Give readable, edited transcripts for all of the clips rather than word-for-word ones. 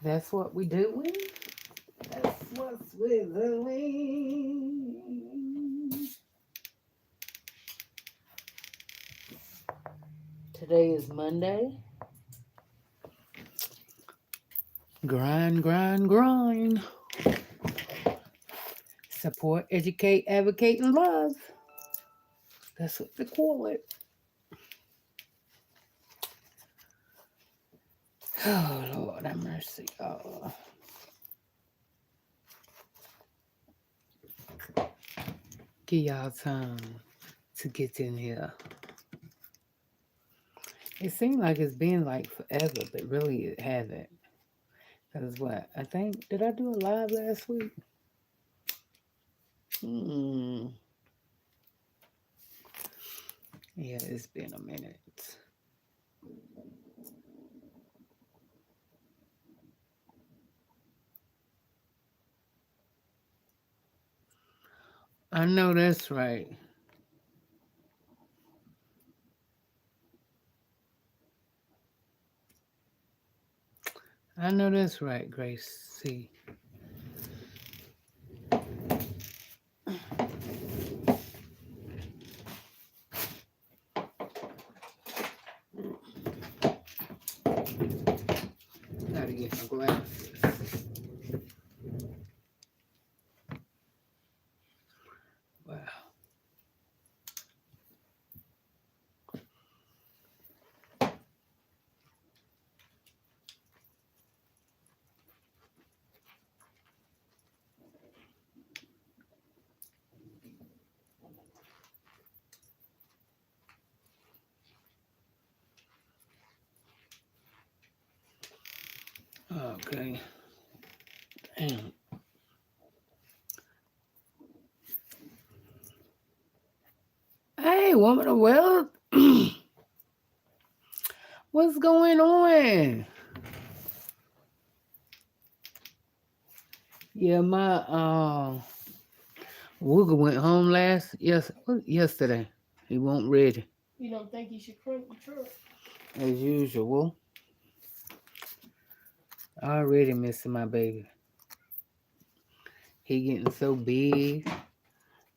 That's what we doing. That's what we're doing. Today is Monday. Grind, grind, grind. Support, educate, advocate, and love. That's what they call it. Oh, Lord have mercy. Oh. Give y'all time to get in here. It seemed like it's been like forever, but really it hasn't. Because what? I think, did I do a live last week? Hmm. Yeah, it's been a minute. I know that's right. I know that's right, Grace. See. Gotta get my glasses. Wow. Okay. Damn. Hey, woman of wealth. What's going on? Yeah, my Wooga went home yesterday. He won't ready. You don't think you should crank the truck? As usual. Already missing my baby. He getting so big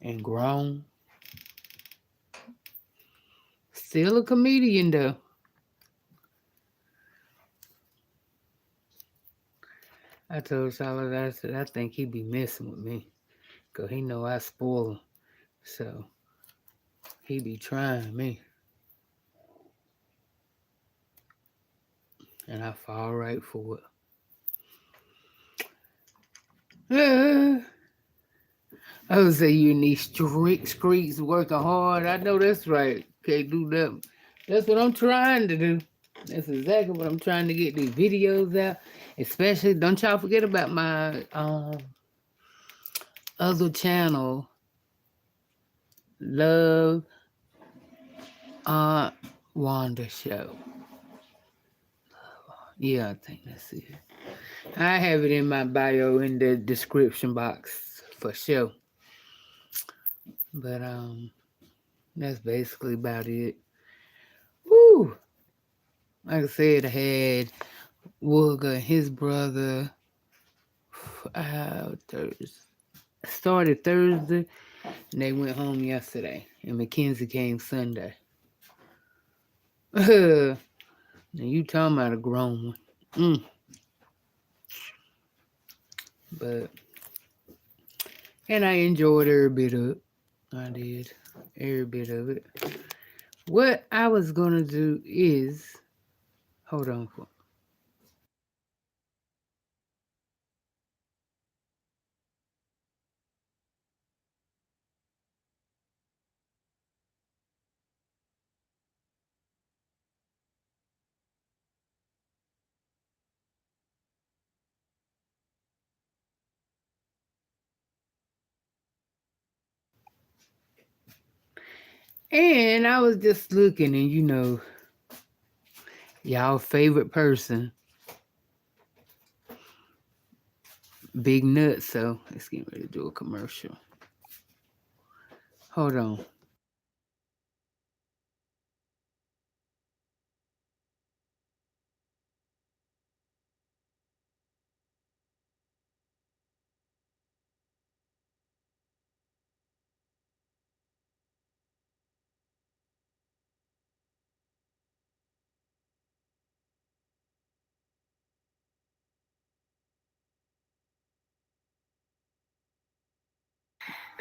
and grown. Still a comedian though. I told Charlotte, I said, I think he be messing with me. Cause he know I spoil him. So he be trying me. And I fall right for it. I would say you in these strict streets working hard. I know that's right. Can't do that. That's what I'm trying to do. That's exactly what I'm trying to get these videos out. Especially, don't y'all forget about my other channel, Love Aunt Wanda Show. Yeah, I think that's it. I have it in my bio in the description box for sure. But that's basically about it. Woo! Like I said, I had Wooga and his brother Thursday. Started Thursday and they went home yesterday. And Mackenzie came Sunday. Now you talking about a grown one. But and I enjoyed every bit of it. I did. Every bit of it. What I was gonna do is hold on for and I was just looking and y'all favorite person, Big Nuts, so let's get ready to do a commercial. Hold on.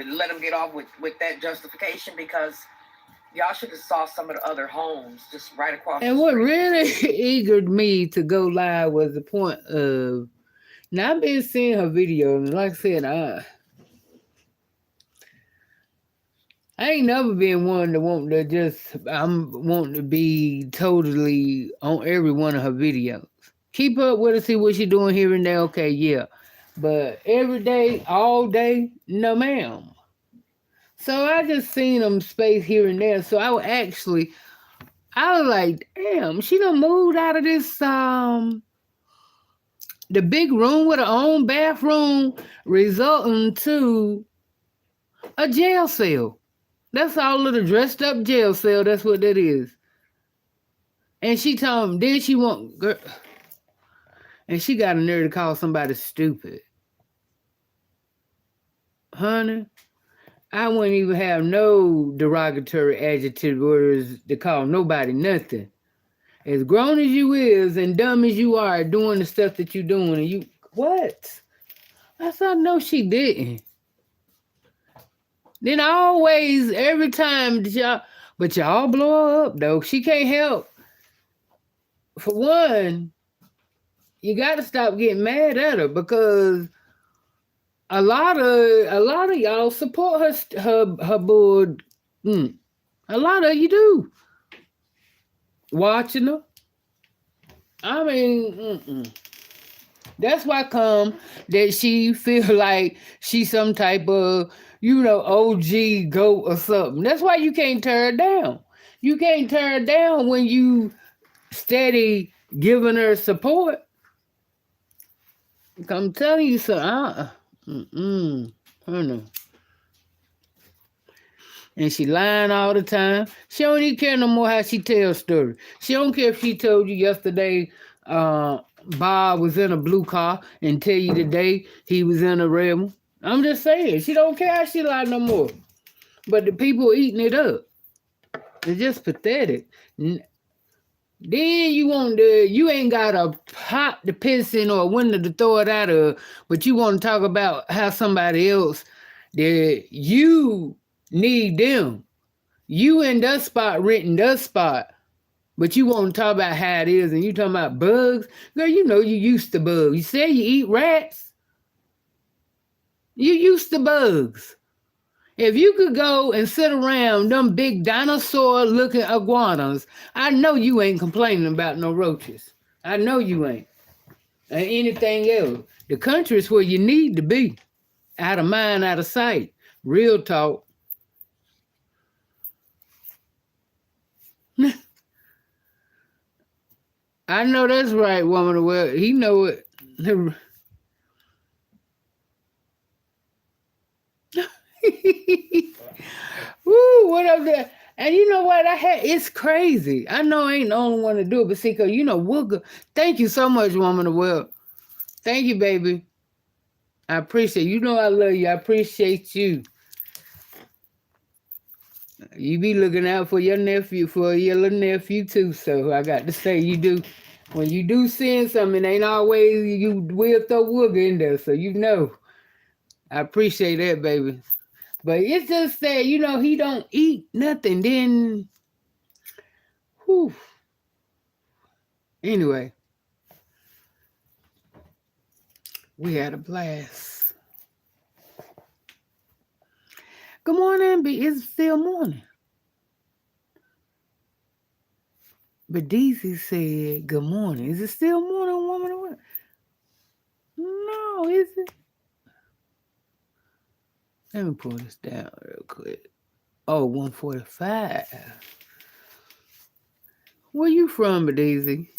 let them get off with that justification, because y'all should have saw some of the other homes just right across And the what street. really eagered me to go live was the point of, now I've been seeing her video, and like I said, I ain't never been one to want to just, I'm wanting to be totally on every one of her videos. Keep up with her, see what she doing here and there, okay, yeah. But every day, all day, no ma'am. So I just seen them space here and there. So I was like, damn, she done moved out of this, the big room with her own bathroom, resulting to a jail cell. That's all of the dressed up jail cell. That's what that is. And she told him, then she want, girl, and she got a nerve to call somebody stupid. Honey, I wouldn't even have no derogatory adjective words to call nobody nothing. As grown as you is and dumb as you are doing the stuff that you doing, and you, what? I said, no, she didn't. Then always, every time, but y'all blow her up, though. She can't help. For one, you got to stop getting mad at her, because a lot of y'all support her board. A lot of you do. Watching her. I mean, that's why come that she feel like she's some type of, OG goat or something. That's why you can't tear her down. You can't tear her down when you steady giving her support. I'm telling you something. And she lying all the time. She don't even care no more how she tells stories. She don't care if she told you yesterday Bob was in a blue car and tell you today he was in a red one. I'm just saying, she don't care how she lie no more. But the people eating it up. It's just pathetic. Then you ain't got a pot to piss in or a window to throw it out of, but you want to talk about how somebody else, that you need them. You in the spot, renting the spot, but you want to talk about how it is, and you talking about bugs. Girl, you know you used to bugs. You say you eat rats. You used to bugs. If you could go and sit around them big dinosaur-looking iguanas, I know you ain't complaining about no roaches. I know you ain't. Or anything else. The country is where you need to be. Out of mind, out of sight. Real talk. I know that's right, woman. Well, he know it. Woo, what up there? And you know what? It's crazy. I know I ain't the only one to do it, but see, cause Wooga, thank you so much, woman of well. Thank you, baby. I appreciate you. You know I love you. I appreciate you. You be looking out for your nephew, for your little nephew too. So I got to say, you do. When you do send something, it ain't always you will throw Wooga in there. So I appreciate that, baby. But it's just that, he don't eat nothing. Then, whew. Anyway, we had a blast. Good morning, it's still morning. But Deezy said, good morning. Is it still morning, woman? Or what? No, is it? Let me pull this down real quick. Oh, 1:45. Where you from, Daisy?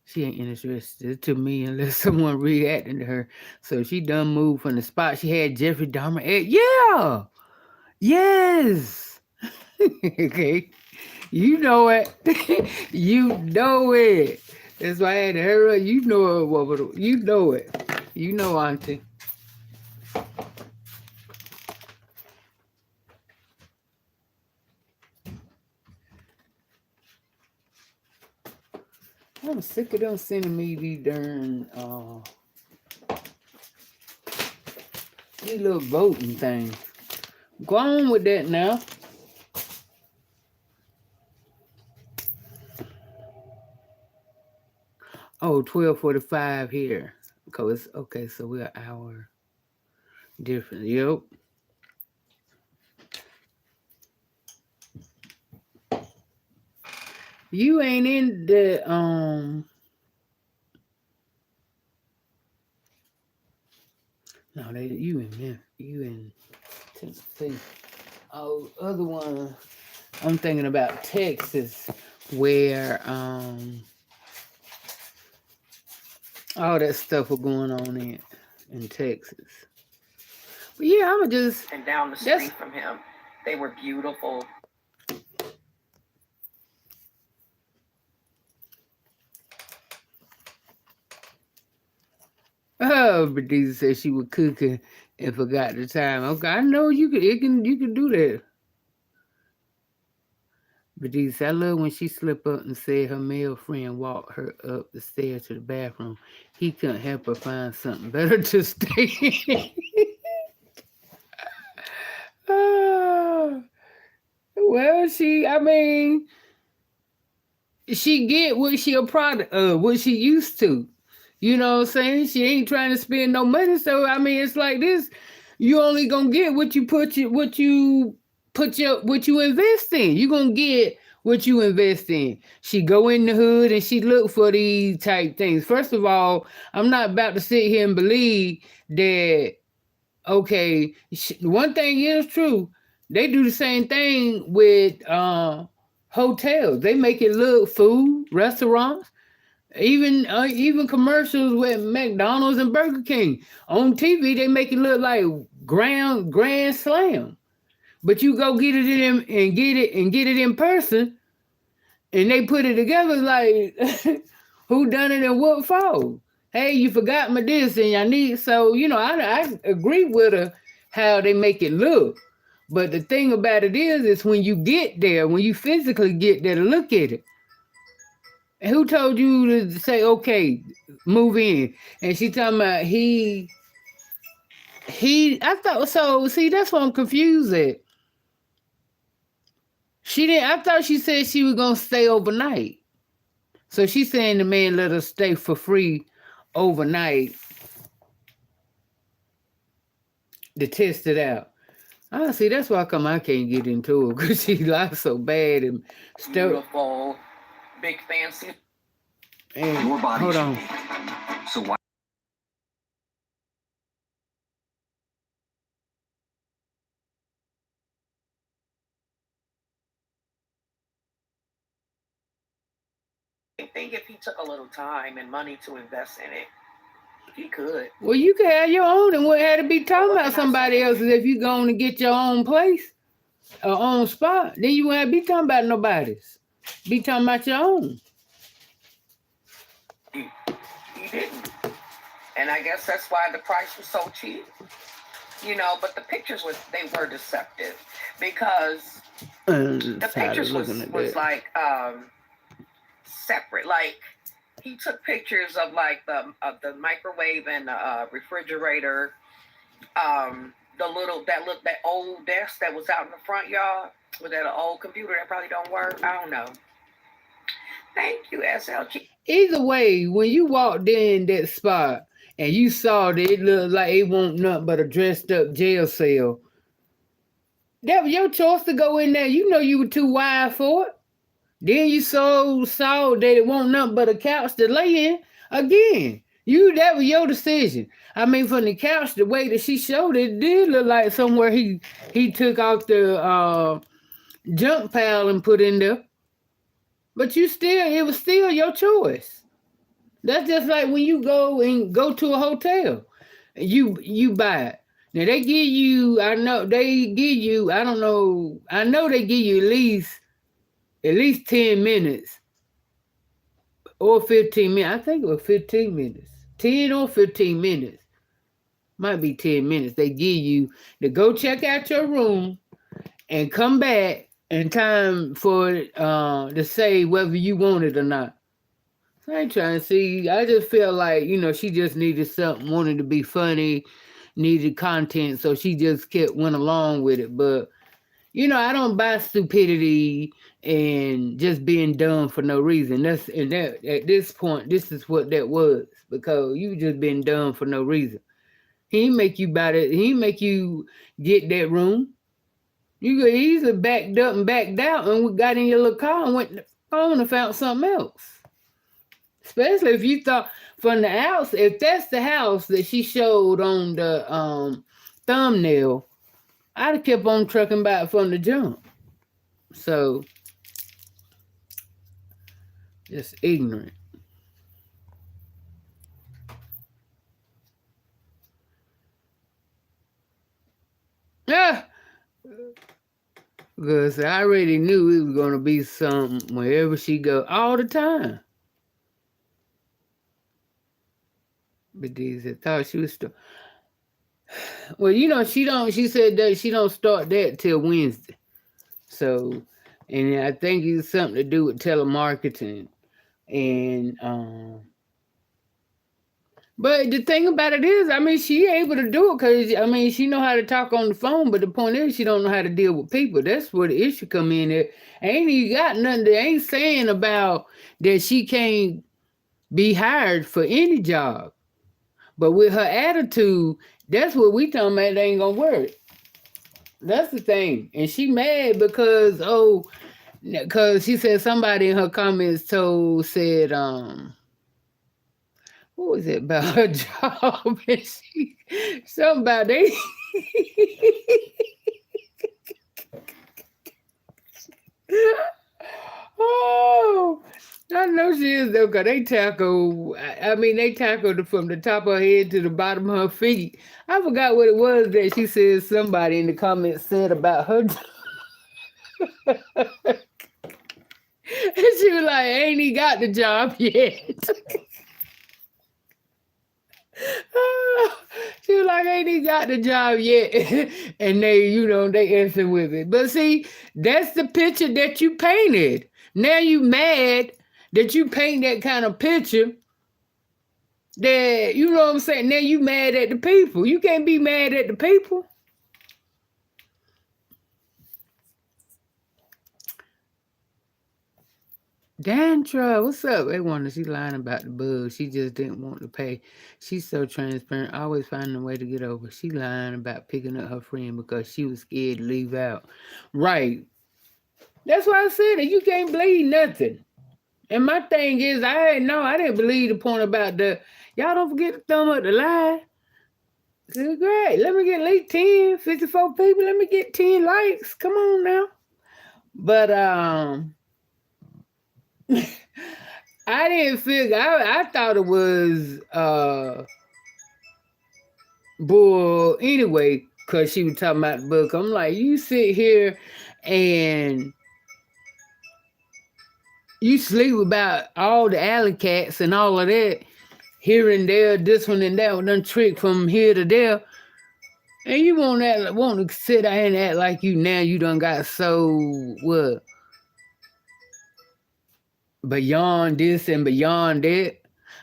She ain't interested to me unless someone reacting to her. So she done moved from the spot she had Jeffrey Dahmer at. Yeah! Yes! Okay. You know it. You know it. That's why I had to hurry up. You know it, woman. You know it. You know, auntie. I'm sick of them sending me these darn these little voting things. Go on with that now. Oh, 12:45 here. Cause okay, so we're an hour different. Yep. You ain't in the no, you in Memphis, you in Tennessee. Oh, other one I'm thinking about Texas where all that stuff was going on in Texas. But yeah, I'ma just And down the street from him, they were beautiful. Oh, but Deezy said she was cooking and forgot the time. Okay, I know you can do that. But Deezy said, I love when she slipped up and said her male friend walked her up the stairs to the bathroom. He couldn't help her find something better to stay in. Oh, well, she get what she a product of, what she used to. You know what I'm saying? She ain't trying to spend no money. So I mean, it's like this. You only gonna get what you invest in. You gonna get what you invest in. She go in the hood and she look for these type things. First of all, I'm not about to sit here and believe that. Okay, one thing is true. They do the same thing with hotels. They make it look food, restaurants, even commercials with McDonald's and Burger King on TV. They make it look like grand slam. But you go get it in and get it in person, and they put it together like who done it and what for? Hey, you forgot my this and I need so I agree with her how they make it look. But the thing about it is when you get there, when you physically get there to look at it, and who told you to say, okay, move in? And she talking about I thought so. See, that's why I'm confused at. She didn't. I thought she said she was gonna stay overnight. So she's saying the man let her stay for free overnight to test it out. I see. That's why come I can't get into it because she lies so bad and stuff. Beautiful, big fancy. And your body hold on. So why? I think if he took a little time and money to invest in it, he could. Well, you could have your own and wouldn't have to be talking about somebody else's if you going to get your own place or own spot. Then you wouldn't have to be talking about nobody's. Be talking about your own. He didn't. And I guess that's why the price was so cheap. But the pictures were deceptive because the pictures was like separate. Like he took pictures of like the microwave and the refrigerator, that old desk that was out in the front yard with that old computer that probably don't work. I don't know. Thank you, SLG. Either way, when you walked in that spot and you saw that it looked like it wasn't nothing but a dressed up jail cell, that was your choice to go in there. You know you were too wide for it. Then you saw that it wasn't nothing but a couch to lay in. Again, that was your decision. I mean, from the couch, the way that she showed it, it did look like somewhere he took off the junk pile and put in there. But it was still your choice. That's just like when you go to a hotel, you buy it. Now they give you, I know they give you, I don't know, I know they give you at least 10 minutes or 15 minutes. I think it was 15 minutes. 10 or 15 minutes. Might be 10 minutes. They give you to go check out your room and come back in time for to say whether you want it or not. So I ain't trying to see. I just feel like, she just needed something, wanted to be funny, needed content, so she just went along with it. But I don't buy stupidity and just being dumb for no reason. That at this point, this is what that was, because you just been dumb for no reason. He ain't make you buy that. He ain't make you get that room. You could easily backed up and backed out and we got in your little car and went home and found something else. Especially if you thought from the house, if that's the house that she showed on the thumbnail, I'd have kept on trucking back from the jump. So, just ignorant. Yeah. Because I already knew it was going to be something wherever she go all the time. But these, I thought she was still. Well, she said that she don't start that till Wednesday. So, and I think it's something to do with telemarketing. And, but the thing about it is, she able to do it because, she know how to talk on the phone, but the point is she don't know how to deal with people. That's where the issue come in there. Ain't even got nothing. They ain't saying about that she can't be hired for any job. But with her attitude, that's what we talking about. It ain't gonna work. That's the thing. And she mad because she said somebody in her comments said, what was it about her job? And something about they. Oh, I know she is though, because they tackle. They tackled from the top of her head to the bottom of her feet. I forgot what it was that she said somebody in the comments said about her. And she was like, ain't he got the job yet? She was like, ain't he got the job yet? And they answer with it. But see, that's the picture that you painted. Now you mad that you paint that kind of picture that, you know what I'm saying? Now you mad at the people. You can't be mad at the people. Dantra, what's up? She lying about the bug. She just didn't want to pay. She's so transparent, always finding a way to get over. She lying about picking up her friend because she was scared to leave out. Right. That's why I said that you can't believe nothing. And my thing is, I didn't believe the point about y'all don't forget to thumb up the line. I said, great, let me get at least 10, 54 people. Let me get 10 likes. Come on now. But, I didn't figure. I thought it was bull anyway, because she was talking about the book. I'm like, you sit here and you sleep about all the alley cats and all of that, here and there, this one and that one, done trick from here to there. And you want to sit there and act like you done got so what? Beyond this and beyond that.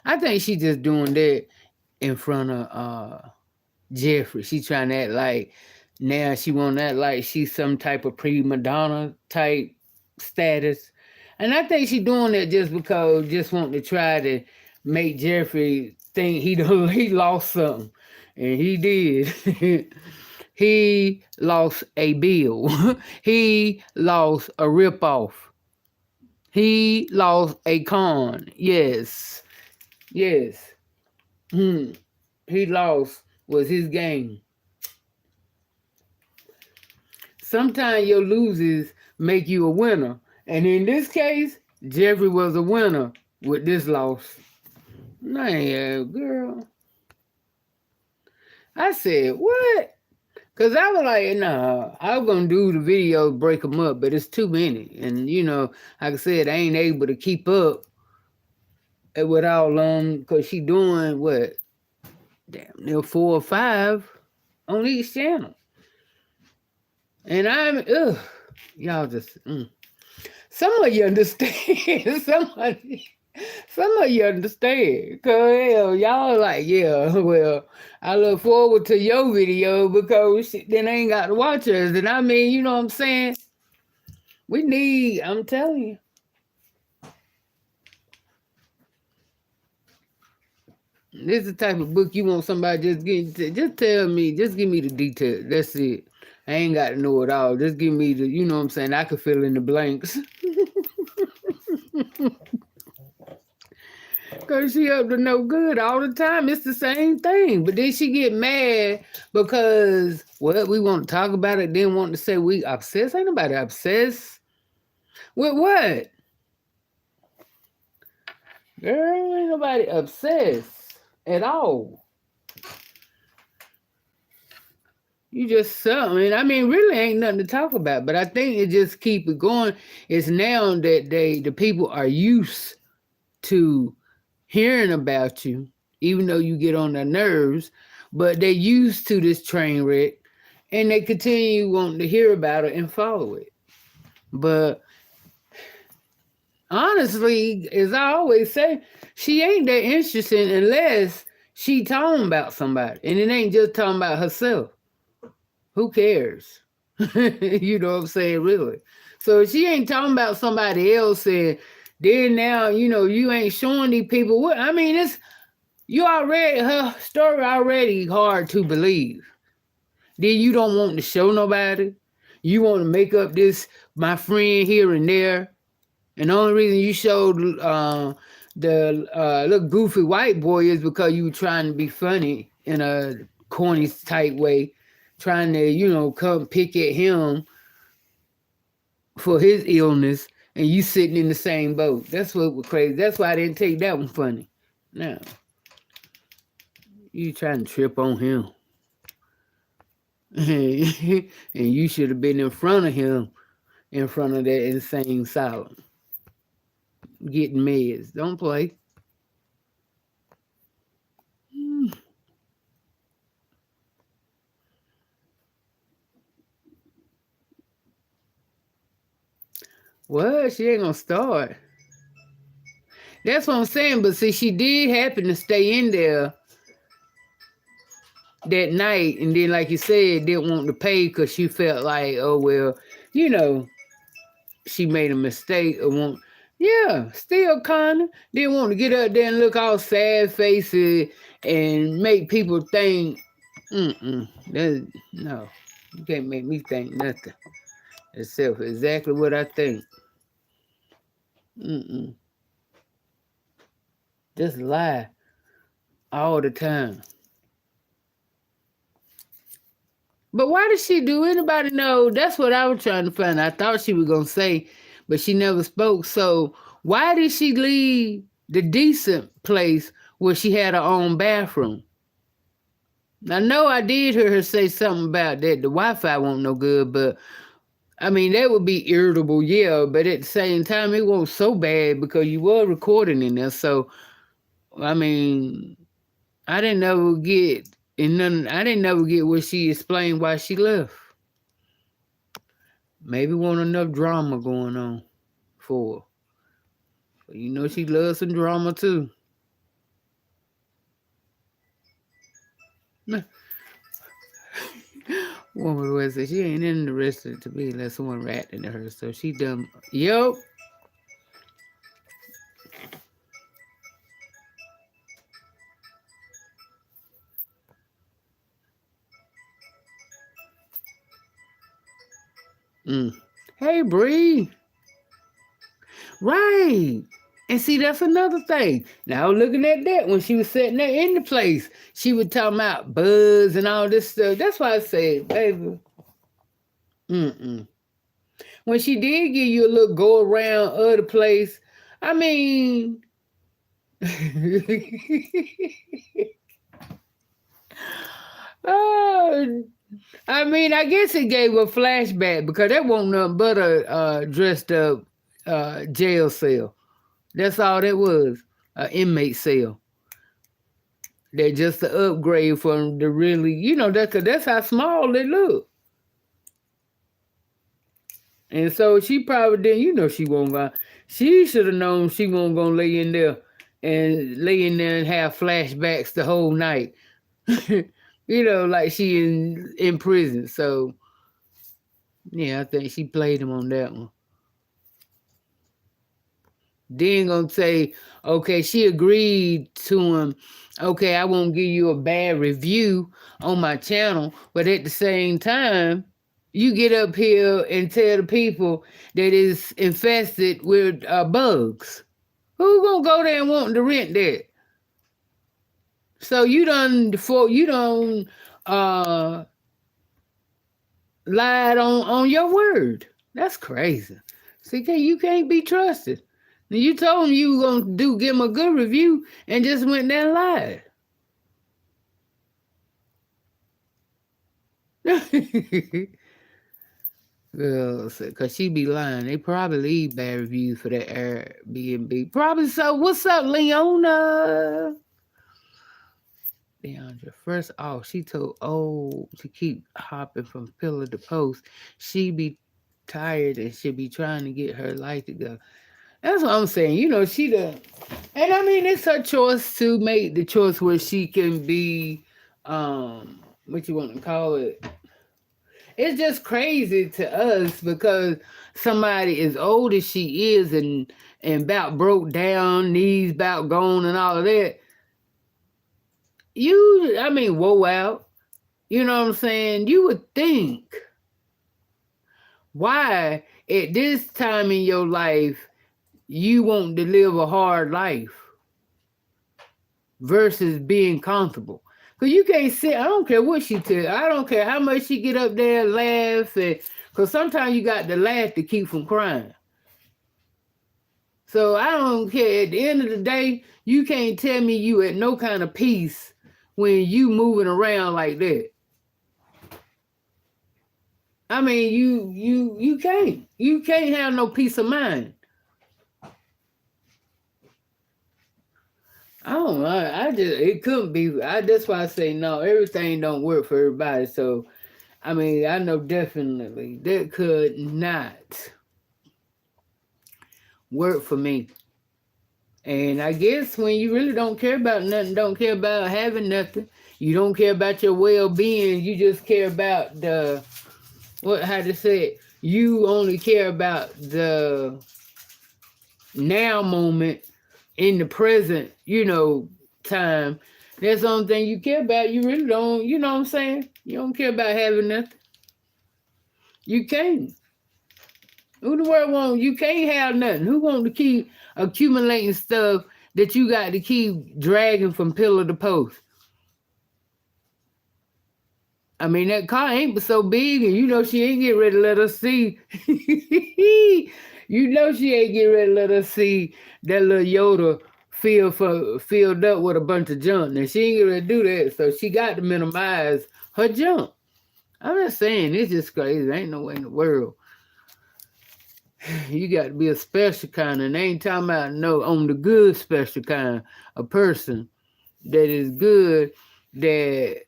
I think she just doing that in front of Jeffrey. She trying to act like now she want to act like she's some type of prima donna type status. And I think she doing that just wanting to try to make Jeffrey think he lost something. And he did. He lost a bill. He lost a ripoff. He lost a con. Yes. He lost was his game. Sometimes your losses make you a winner. And in this case, Jeffrey was a winner with this loss. Man, girl. I said, what? Because I was like, nah, I was going to do the video, break them up, but it's too many. And, like I said, I ain't able to keep up with all of them because she doing, what, damn near 4 or 5 on each channel. And y'all just, some of you understand. Somebody, Some of you understand. Cause hell, y'all like, yeah, well, I look forward to your video because then I ain't got to watch us. And I mean, you know what I'm saying? I'm telling you. This is the type of book you want somebody just tell me, just give me the details. That's it. I ain't got to know it all. Just give me the, you know what I'm saying? I can fill in the blanks. Because she up to no good all the time. It's the same thing. But then she get mad because, well, we want to talk about it, then want to say we obsessed. Ain't nobody obsessed. With what? Girl, ain't nobody obsessed at all. You just something. I mean, really ain't nothing to talk about. But I think it just keep it going. It's now that the people are used to hearing about you, even though you get on their nerves, but they're used to this train wreck and they continue wanting to hear about it and follow it. But honestly, as I always say, she ain't that interesting unless she talking about somebody. And it ain't just talking about herself. Who cares? You know what I'm saying? Really. So if she ain't talking about somebody else and then now, you know, you ain't showing these people what I mean, her story already hard to believe. Then you don't want to show nobody. You want to make up this my friend here and there. And the only reason you showed the little goofy white boy is because you were trying to be funny in a corny type way, trying to, you know, come pick at him for his illness, and you sitting in the same boat. That's what was crazy. That's why I didn't take that one funny. No. You trying to trip on him. And you should have been in front of him, in front of that insane asylum. Getting meds. Don't play. What? She ain't gonna start. That's what I'm saying. But see, she did happen to stay in there that night, and then, like you said, didn't want to pay because she felt like, oh well, you know, she made a mistake or want. Yeah, still kinda didn't want to get up there and look all sad faces and make people think. No, you can't make me think nothing except for exactly what I think. Just lie all the time. But why did she do? Anybody know? That's what I was trying to find. I thought she was going to say, but she never spoke. So why did she leave the decent place where she had her own bathroom? I know I did hear her say something about that. The Wi-Fi won't no good, but I mean, that would be irritable, yeah. But at the same time, it wasn't so bad because you were recording in there. So, I mean, I didn't never get where she explained why she left. Maybe wasn't enough drama going on for her. You know she loves some drama too. Woman always said she ain't interested to be unless someone rat into her. So she done. Yep. Hey, Bree. Right. And see, that's another thing. Now, looking at that, when she was sitting there in the place, she was talking about buzz and all this stuff. That's why I said, baby, when she did give you a little go around of the place, I mean, I guess it gave a flashback because that wasn't nothing but a dressed up jail cell. That's all that was, an inmate cell. They're just an upgrade from the really, you know, that's how small they look. And so she probably didn't, you know, she won't. She should have known she wasn't gonna lay in there and have flashbacks the whole night. Like she in prison. So yeah, I think she played him on that one. Then gonna say, okay, she agreed to him. Okay, I won't give you a bad review on my channel, but at the same time, you get up here and tell the people that it's infested with bugs. Who gonna go there and want to rent that? So you done lied on your word. That's crazy. See, you can't be trusted. You told him you were gonna give him a good review and just went there and lied. Girl, cause she be lying. They probably leave bad reviews for that Airbnb. Probably so. What's up, Leona? Deandra, first off, she told to keep hopping from pillar to post. She be tired and she be trying to get her life together. That's what I'm saying. She done. And I mean, it's her choice to make the choice where she can be, what you want to call it. It's just crazy to us because somebody as old as she is and about broke down, knees about gone and all of that. Woe out. You know what I'm saying? You would think, why at this time in your life you want to live a hard life versus being comfortable? Because you can't sit, I don't care what she tell, I don't care how much she get up there and laugh, because sometimes you got to laugh to keep from crying. So I don't care. At the end of the day, you can't tell me you at no kind of peace when you moving around like that. I mean, you can't have no peace of mind. I don't know. It couldn't be. That's why I say no. Everything don't work for everybody. So, I mean, I know definitely that could not work for me. And I guess when you really don't care about nothing, don't care about having nothing, you don't care about your well-being, you just care about how to say it, you only care about the now moment in the present, time. That's the only thing you care about. You really don't, you know what I'm saying? You don't care about having nothing. You can't. Who the world want? You can't have nothing. Who want to keep accumulating stuff that you got to keep dragging from pillar to post? I mean, that car ain't so big, and she ain't get ready to let us see. She ain't get ready to let us see that little Yoda filled up with a bunch of junk. And she ain't get ready to do that, so she got to minimize her junk. I'm just saying, it's just crazy. There ain't no way in the world. You got to be a special kind, and they ain't talking about on the good special kind, a person that is good, that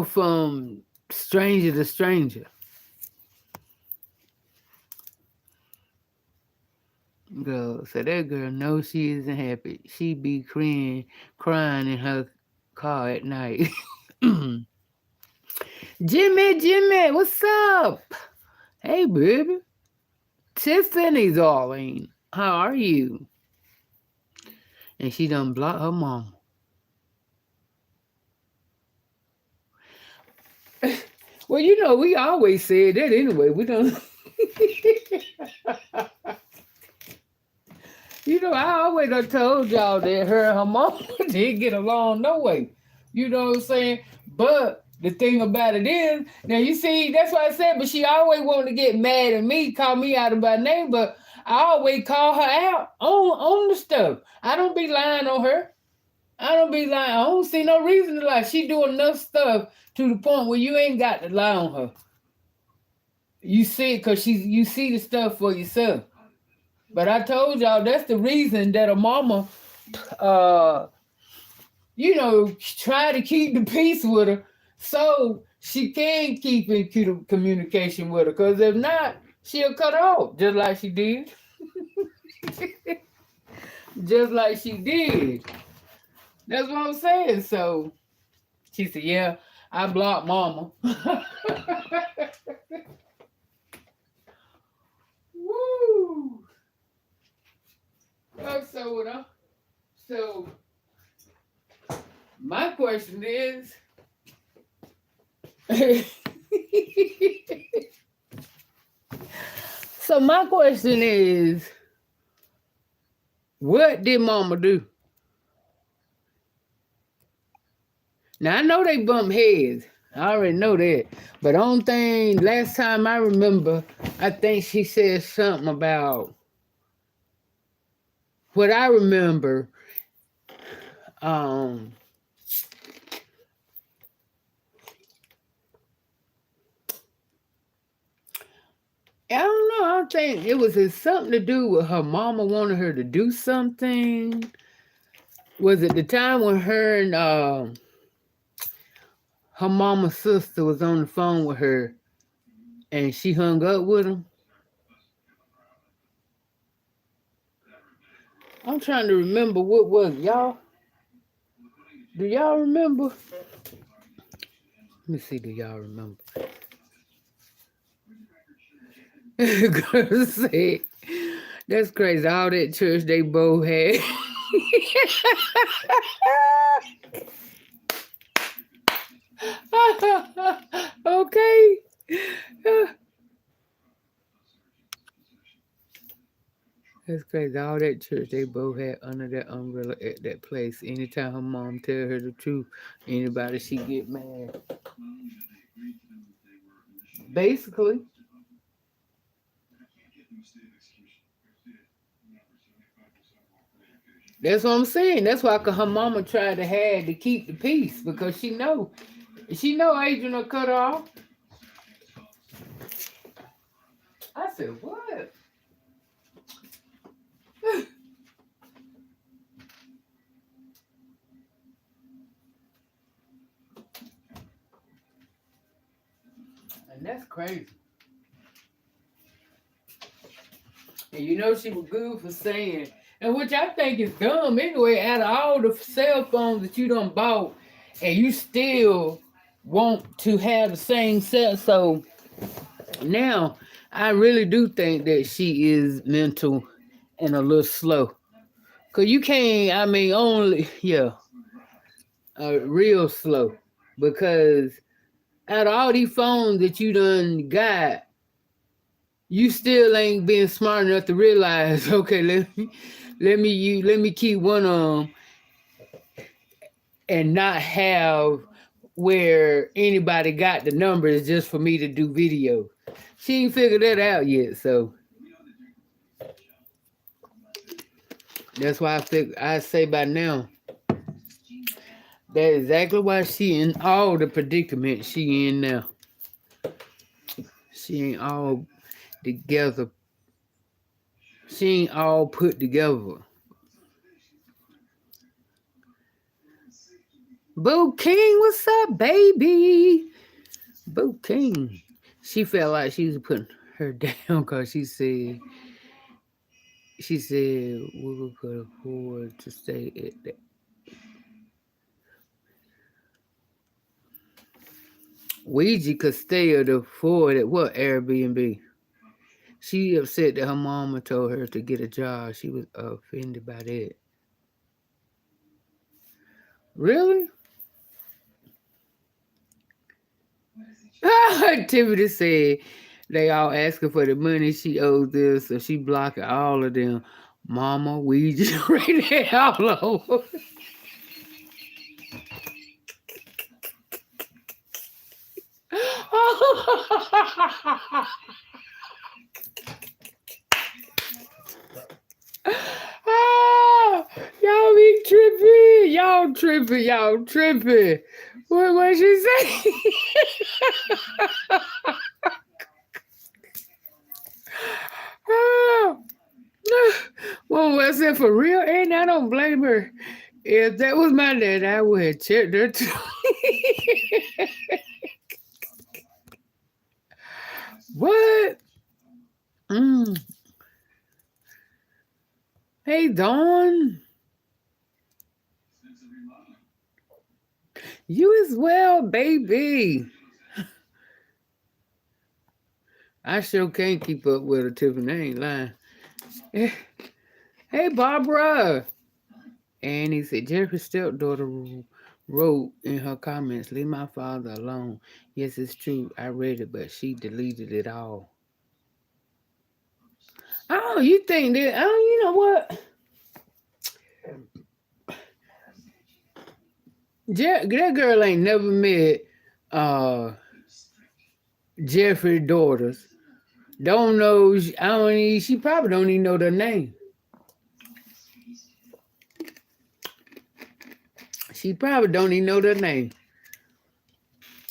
from stranger to stranger. Girl, so that girl knows she isn't happy. She be crying in her car at night. Jimmy, what's up? Hey, baby. Tiffany, darling, how are you? And she done blocked her mama. Well, we always said that anyway. We don't. I always done told y'all that her and her mama didn't get along no way. You know what I'm saying? But the thing about it is, now you see, that's what I said, but she always wanted to get mad at me, call me out of my name, but I always call her out on the stuff. I don't be lying on her. I don't be lying. I don't see no reason to lie. She do enough stuff to the point where you ain't got to lie on her. You see it because you see the stuff for yourself. But I told y'all that's the reason that a mama, try to keep the peace with her so she can keep in communication with her. Because if not, she'll cut off just like she did. Just like she did. That's what I'm saying. So she said, yeah, I blocked mama. Woo! So my question is, what did mama do? Now I know they bump heads. I already know that. But the only thing, last time I remember, I think she said something about what I remember. I don't know. I think it was something to do with her mama wanted her to do something. Was it the time when her and her mama's sister was on the phone with her and she hung up with him? I'm trying to remember what was it, y'all. Do y'all remember? Let me see, do y'all remember? Girl said, that's crazy. All that church they both had. Okay. That's crazy. All that church they both had under that umbrella at that place. Anytime her mom tell her the truth, anybody she get mad. Basically. That's what I'm saying. That's why her mama tried to have to keep the peace because she know Adrian will cut her off. I said, what? And that's crazy. And you know she was good for saying, and which I think is dumb anyway, out of all the cell phones that you done bought, and you still want to have the same cell. So now I really do think that she is mental and a little slow. Cause you can't, real slow. Because out of all these phones that you done got, you still ain't been smart enough to realize, okay, let me keep one on and not have where anybody got the numbers just for me to do video. She ain't figured that out yet, so that's why I say by now, that's exactly why she in all the predicament she in now. She ain't all together. She ain't all put together. Boo King, what's up, baby? Boo King. She felt like she was putting her down because she said we could afford to stay at that. Ouija could stay at afford at what Airbnb? She upset that her mama told her to get a job. She was offended by that. Really? Tiffany said they all asking for the money she owes them, so she blocking all of them. Mama, Ouija, right there all over. Y'all be tripping. Y'all tripping. What she say? Well, I said for real, and I don't blame her. If that was my dad, I would have checked her too. What? Mm. Hey, Dawn. You as well, baby. I sure can't keep up with her, Tiffany. I ain't lying. Hey, Barbara. And he said, Jeffrey's stepdaughter wrote in her comments, leave my father alone. Yes, it's true. I read it, but she deleted it all. Oh, you think that? Oh, you know what? That girl ain't never met Jeffrey's daughters. Don't know. She probably don't even know their name. She probably don't even know their name.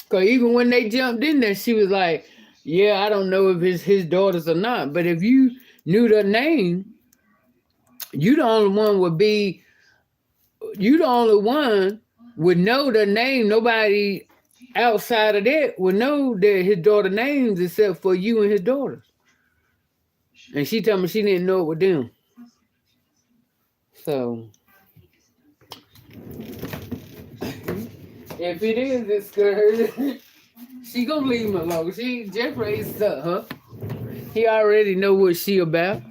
Because even when they jumped in there, she was like, yeah, I don't know if it's his daughters or not. But if you knew their name, you the only one would know their name. Nobody outside of that would know that his daughter names except for you and his daughters. And she told me she didn't know it with them. So if it is this girl, she gonna leave him alone. Jeffrey ain't stuck, huh? He already know what she about.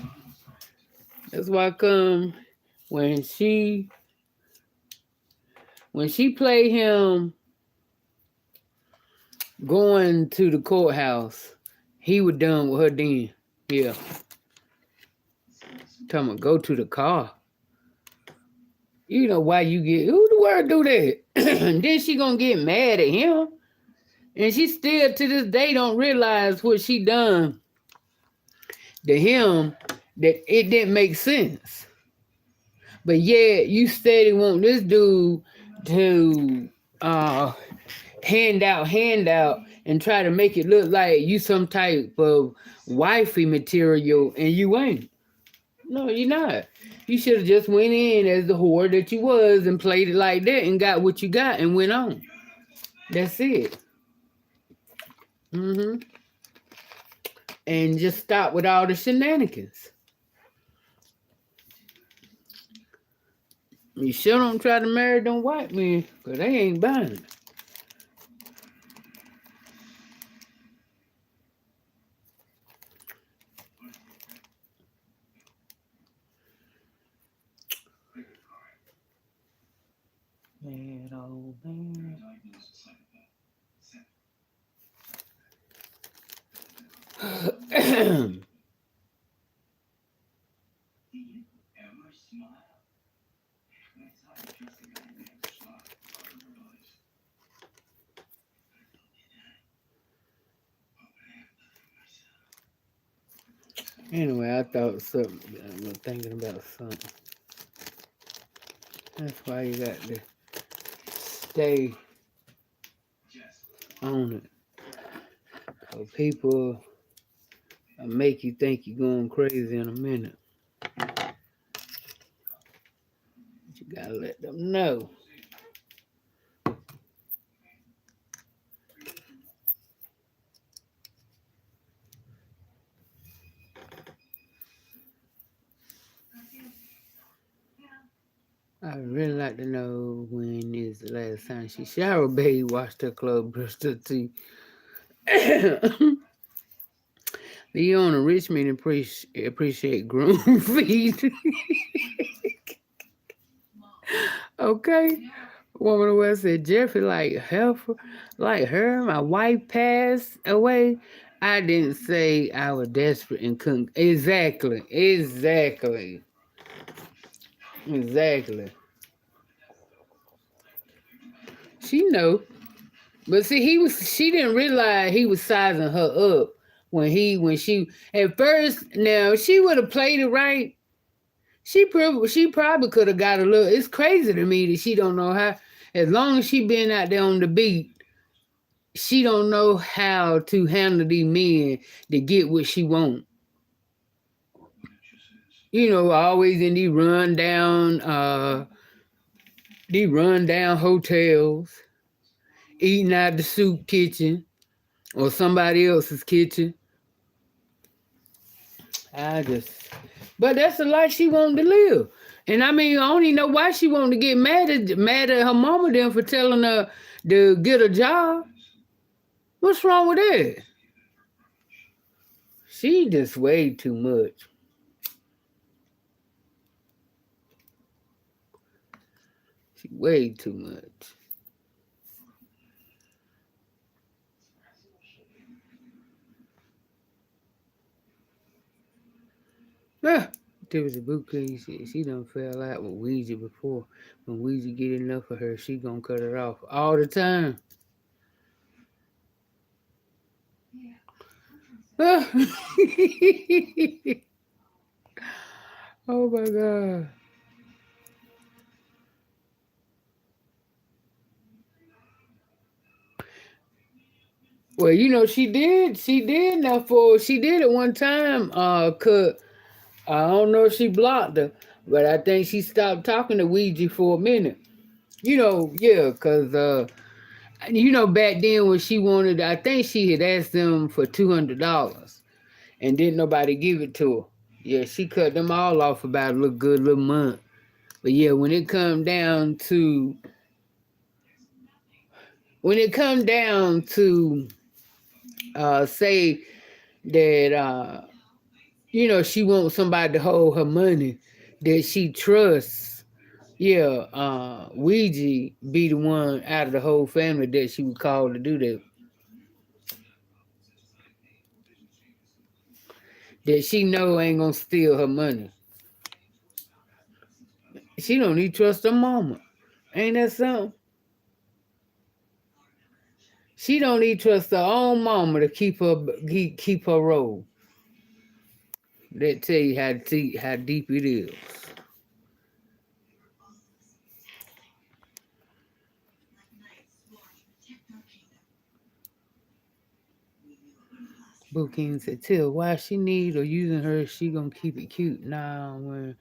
That's why come when she played him going to the courthouse, he was done with her then. Yeah. Tell me, go to the car. You know why you get, who the word do that? Then she gonna get mad at him. And she still to this day don't realize what she done to him, that it didn't make sense. But yeah, you steady want this dude to hand out and try to make it look like you some type of wifey material, and you ain't. No, you're not. You should have just went in as the whore that you was and played it like that and got what you got and went on. That's it. Mm-hmm. And just stop with all the shenanigans. You sure don't try to marry them white men, because they ain't buying it. That old man. Anyway, I thought something. I was thinking about something. That's why you got to stay on it. So people make you think you're going crazy in a minute. But you gotta let them know. I'd really like to know when is the last time she showered, baby, washed her club, brushed her teeth. Leon and Richmond appreciate groom feet. Okay. Woman who said, Jeffrey, like her, my wife passed away. I didn't say I was desperate and couldn't. Exactly. She know. But see, she didn't realize he was sizing her up when she, at first, now, she would have played it right. She probably could have got a little, it's crazy to me that she don't know how, as long as she been out there on the beat, she don't know how to handle these men to get what she want. You know, always in these rundown hotels, eating out the soup kitchen or somebody else's kitchen But that's the life she wanted to live. And I mean, I don't even know why she wanted to get mad at her mama then for telling her to get a job. What's wrong with that? She just way too much. She way too much. Ah, there was a bouquet. She done fell out with Ouija before. When Ouija get enough of her, she gonna cut her off all the time. Ah. Oh my God. Well, you know, she did at one time, cut. I don't know if she blocked her, but I think she stopped talking to Ouija for a minute. You know, yeah, cause you know, back then when she wanted, I think she had asked them for $200 and didn't nobody give it to her. Yeah, she cut them all off about a little month. But yeah, when it come down to say that you know, she wants somebody to hold her money that she trusts. Yeah, Ouija be the one out of the whole family that she would call to do that. That she know ain't gonna steal her money. She don't even trust her mama. Ain't that something? She don't even trust her own mama to keep her roll. That tell you how deep it is. Boo King said, tell why she need or using her, she gonna keep it cute. Nah, when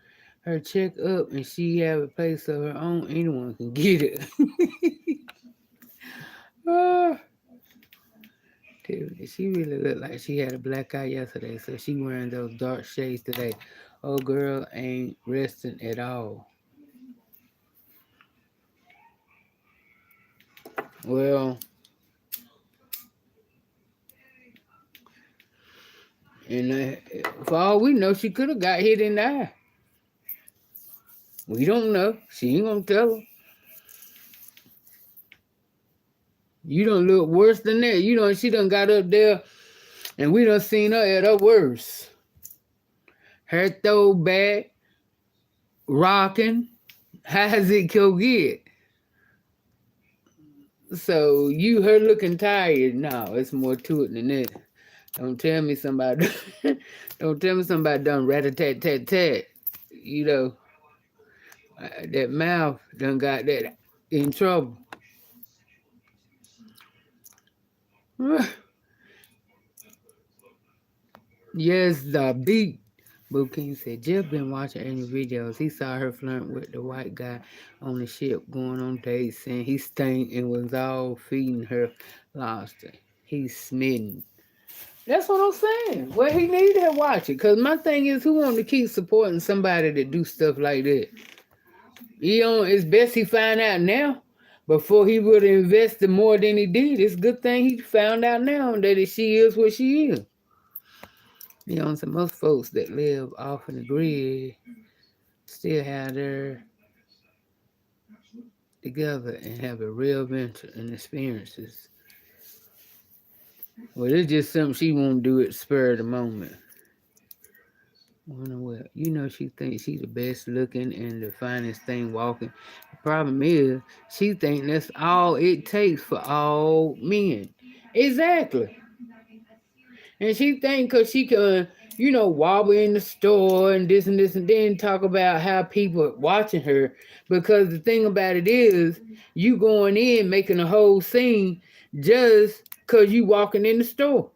her check up and she have a place of her own, anyone can get it. Dude, she really looked like she had a black eye yesterday, so she wearing those dark shades today. Oh, girl ain't resting at all. Well, and for all we know, she could have got hit in the eye. We don't know. She ain't gonna tell her. You don't look worse than that. You know, she done got up there and we done seen her at her worst. Her throwback, rocking, how's it go get? So her looking tired. No, it's more to it than that. Don't tell me somebody done rat-a-tat-tat-tat. You know, that mouth done got that in trouble. Yes, the beat. Boo King said, Jeff been watching any videos. He saw her flirt with the white guy on the ship going on dates, saying he stank and was all feeding her lobster. He's smitten. That's what I'm saying. Well, he needed to watch it. Because my thing is, who want to keep supporting somebody that do stuff like that? It's best he find out now before he would have invested more than he did. It's a good thing he found out now that she is what she is. So most folks that live off in the grid still have their together and have a real adventure and experiences. Well, it's just something she won't do at spur of the moment. Well, she thinks she's the best looking and the finest thing walking. The problem is, she thinks that's all it takes for all men. Exactly. And she think because she can, wobble in the store and this and then talk about how people are watching her. Because the thing about it is, you going in making a whole scene just because you walking in the store.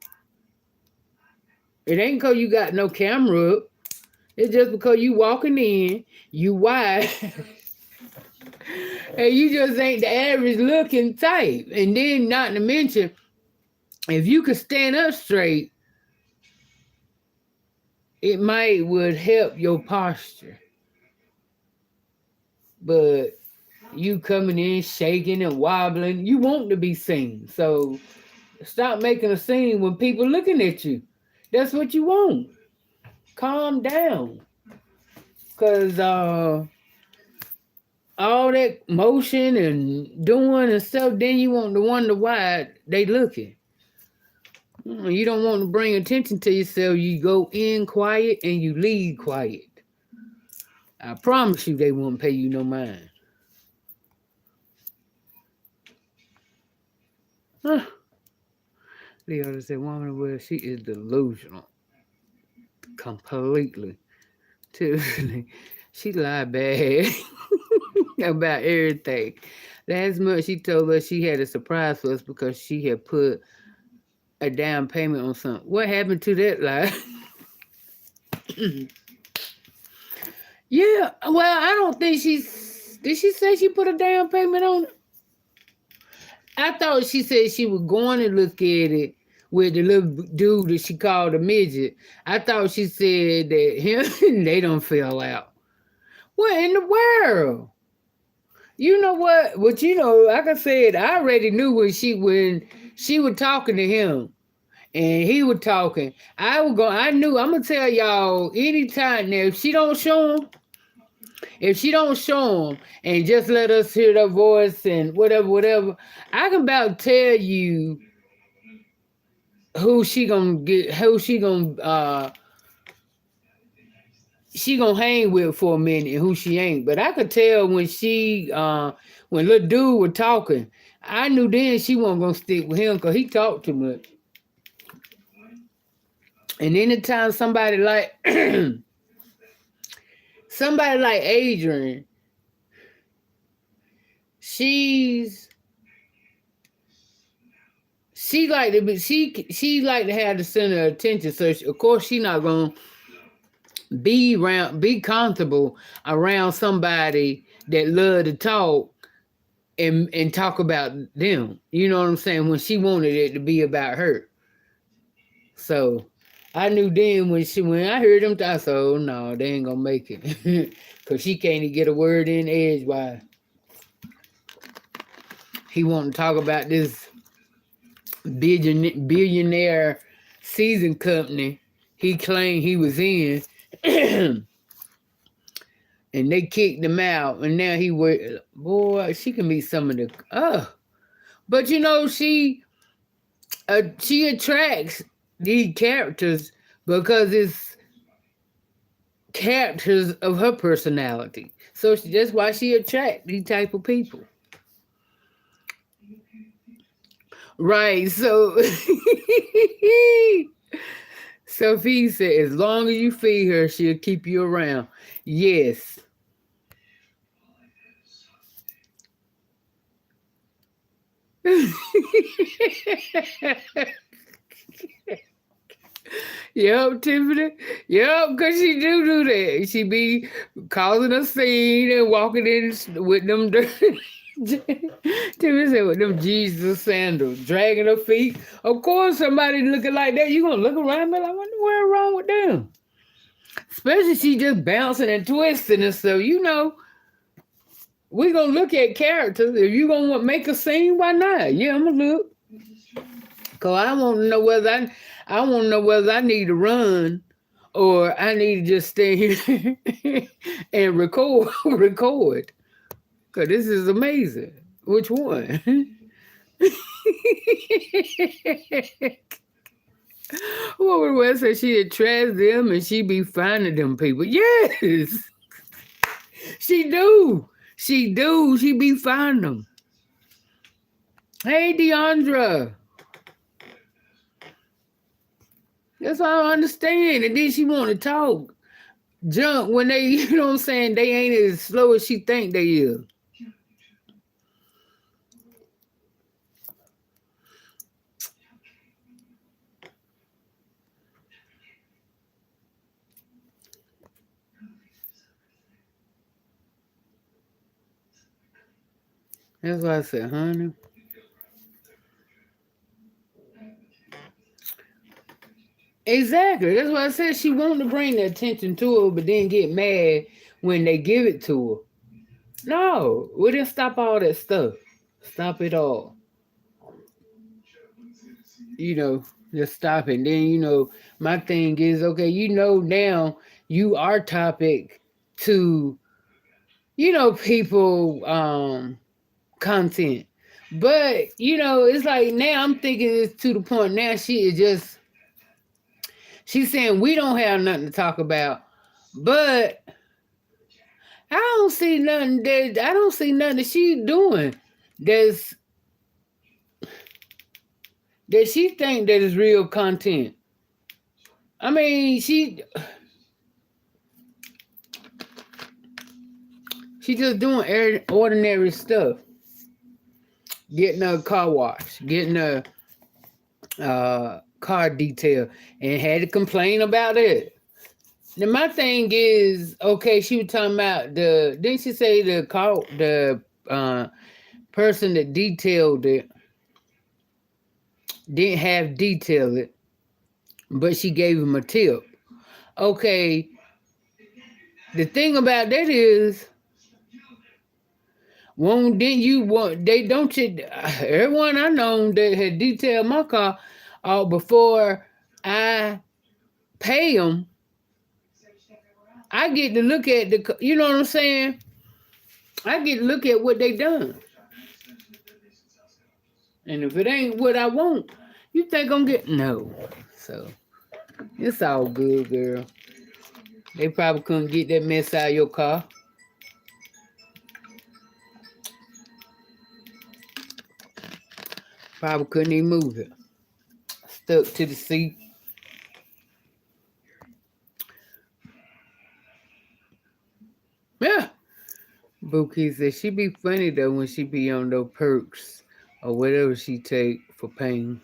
It ain't because you got no camera up. It's just because you walking in, you wide, and you just ain't the average looking type. And then not to mention, if you could stand up straight, it would help your posture. But you coming in shaking and wobbling, you want to be seen. So stop making a scene when people looking at you. That's what you want. Calm down. Cause all that motion and doing and stuff, then you want to wonder why they looking. You don't want to bring attention to yourself. You go in quiet and you leave quiet. I promise you they won't pay you no mind. Huh. Leo said, woman, well, she is delusional. Completely. Seriously. She lied bad about everything. Last month she told us she had a surprise for us because she had put a down payment on something. What happened to that lie? Yeah, well, I don't think did she say she put a down payment on it? I thought she said she was going to look at it with the little dude that she called a midget. I thought she said that him they don't fell out. What in the world? You know what? But you know, like I said, I already knew when she was talking to him and he was talking. I knew. I'm gonna tell y'all anytime now. If she don't show him and just let us hear their voice and whatever, I can about tell you who she gonna get, who she gonna hang with for a minute and who she ain't. But I could tell when when little dude was talking, I knew then she wasn't gonna stick with him because he talked too much. And anytime somebody like Adrian, she like to be she like to have the center of attention. So of course she not gonna be comfortable around somebody that love to talk and talk about them. You know what I'm saying? When she wanted it to be about her. So I knew then when I heard them, I said, oh no, they ain't gonna make it. Cause she can't even get a word in edgewise. He want to talk about this billionaire season company he claimed he was in. And they kicked him out, and now boy, she can be some of the but you know she attracts these characters because it's characters of her personality. So that's why she attracts these type of people. Right, so Sophie said, as long as you feed her, she'll keep you around. Yes. Yep, Tiffany. Yep, because she do that. She be causing a scene and walking in with them dirty. Tiffany said with them Jesus sandals, dragging her feet. Of course, somebody looking like that, you gonna look around and be like, what's wrong with them? Especially she just bouncing and twisting and stuff. You know, we gonna look at characters. If you gonna make a scene, why not? Yeah, I'm gonna look. Cause I want to know whether I need to run or I need to just stay here and record. Cause this is amazing. Which one? Woman West said she attracts them and she be finding them people. Yes, she do. She do. She be finding them. Hey, Deandra. That's what I understand. And then she want to talk junk when they, you know what I'm saying, they ain't as slow as she think they is. That's why I said, honey. Exactly. That's why I said she wanted to bring the attention to her, but then get mad when they give it to her. No, we didn't stop all that stuff. Stop it all. You know, just stop it. Then, my thing is, okay, now you are topic to, people content. But, it's like now I'm thinking it's to the point now she's saying we don't have nothing to talk about. But I don't see nothing that she doing that's that she think that is real content. I mean, she just doing ordinary stuff. Getting a car wash, getting a car detail, and had to complain about it. Now my thing is, okay, she was talking about didn't she say the person that detailed it didn't have detailed it, but she gave him a tip. Okay, the thing about that is, everyone I know that had detailed my car before I pay them, I get to look at you know what I'm saying? I get to look at what they done. And if it ain't what I want, you think I'm getting no. So it's all good, girl. They probably couldn't get that mess out of your car. Probably couldn't even move it. Stuck to the seat. Yeah. Bookie said she be funny though when she be on those perks or whatever she take for pain.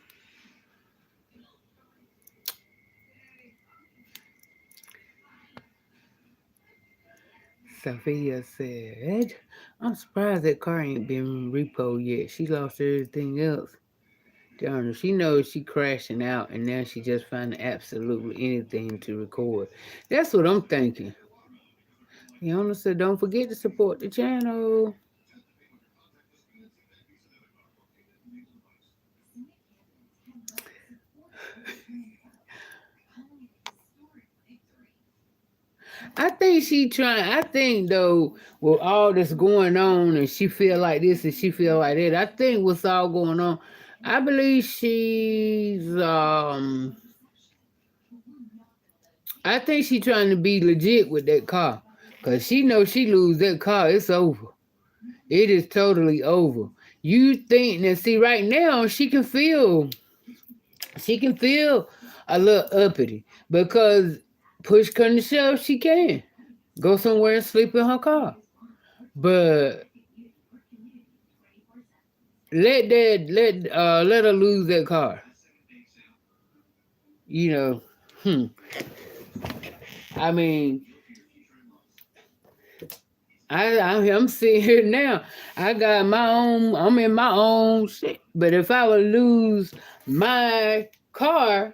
Sophia said, I'm surprised that car ain't been repoed yet. She lost everything else. Darn, she knows she crashing out and now she just finding absolutely anything to record. That's what I'm thinking. Fiona said, don't forget to support the channel. I think though, with all this going on and she feel like this and she feel like that, I think what's all going on, I believe I think she's trying to be legit with that car. Cause she knows she lose that car, it's over. It is totally over. You think that see right now she can feel a little uppity because push come to shove she can go somewhere and sleep in her car. But let her lose that car. I mean, I'm sitting here now. I got my own. I'm in my own shit. But if I would lose my car,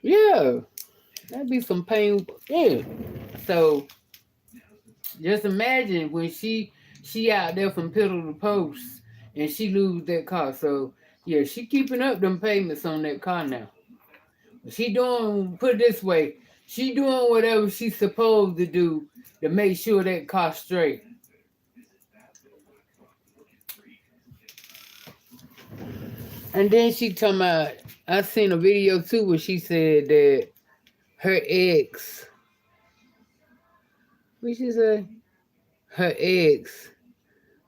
yeah, that'd be some pain. Yeah. So just imagine when she out there from pillar to post and she lose that car. So yeah, she keeping up them payments on that car now. She doing, put it this way, she doing whatever she's supposed to do to make sure that car's straight. And then she talking about, I seen a video too where she said that her ex, what she say? Her ex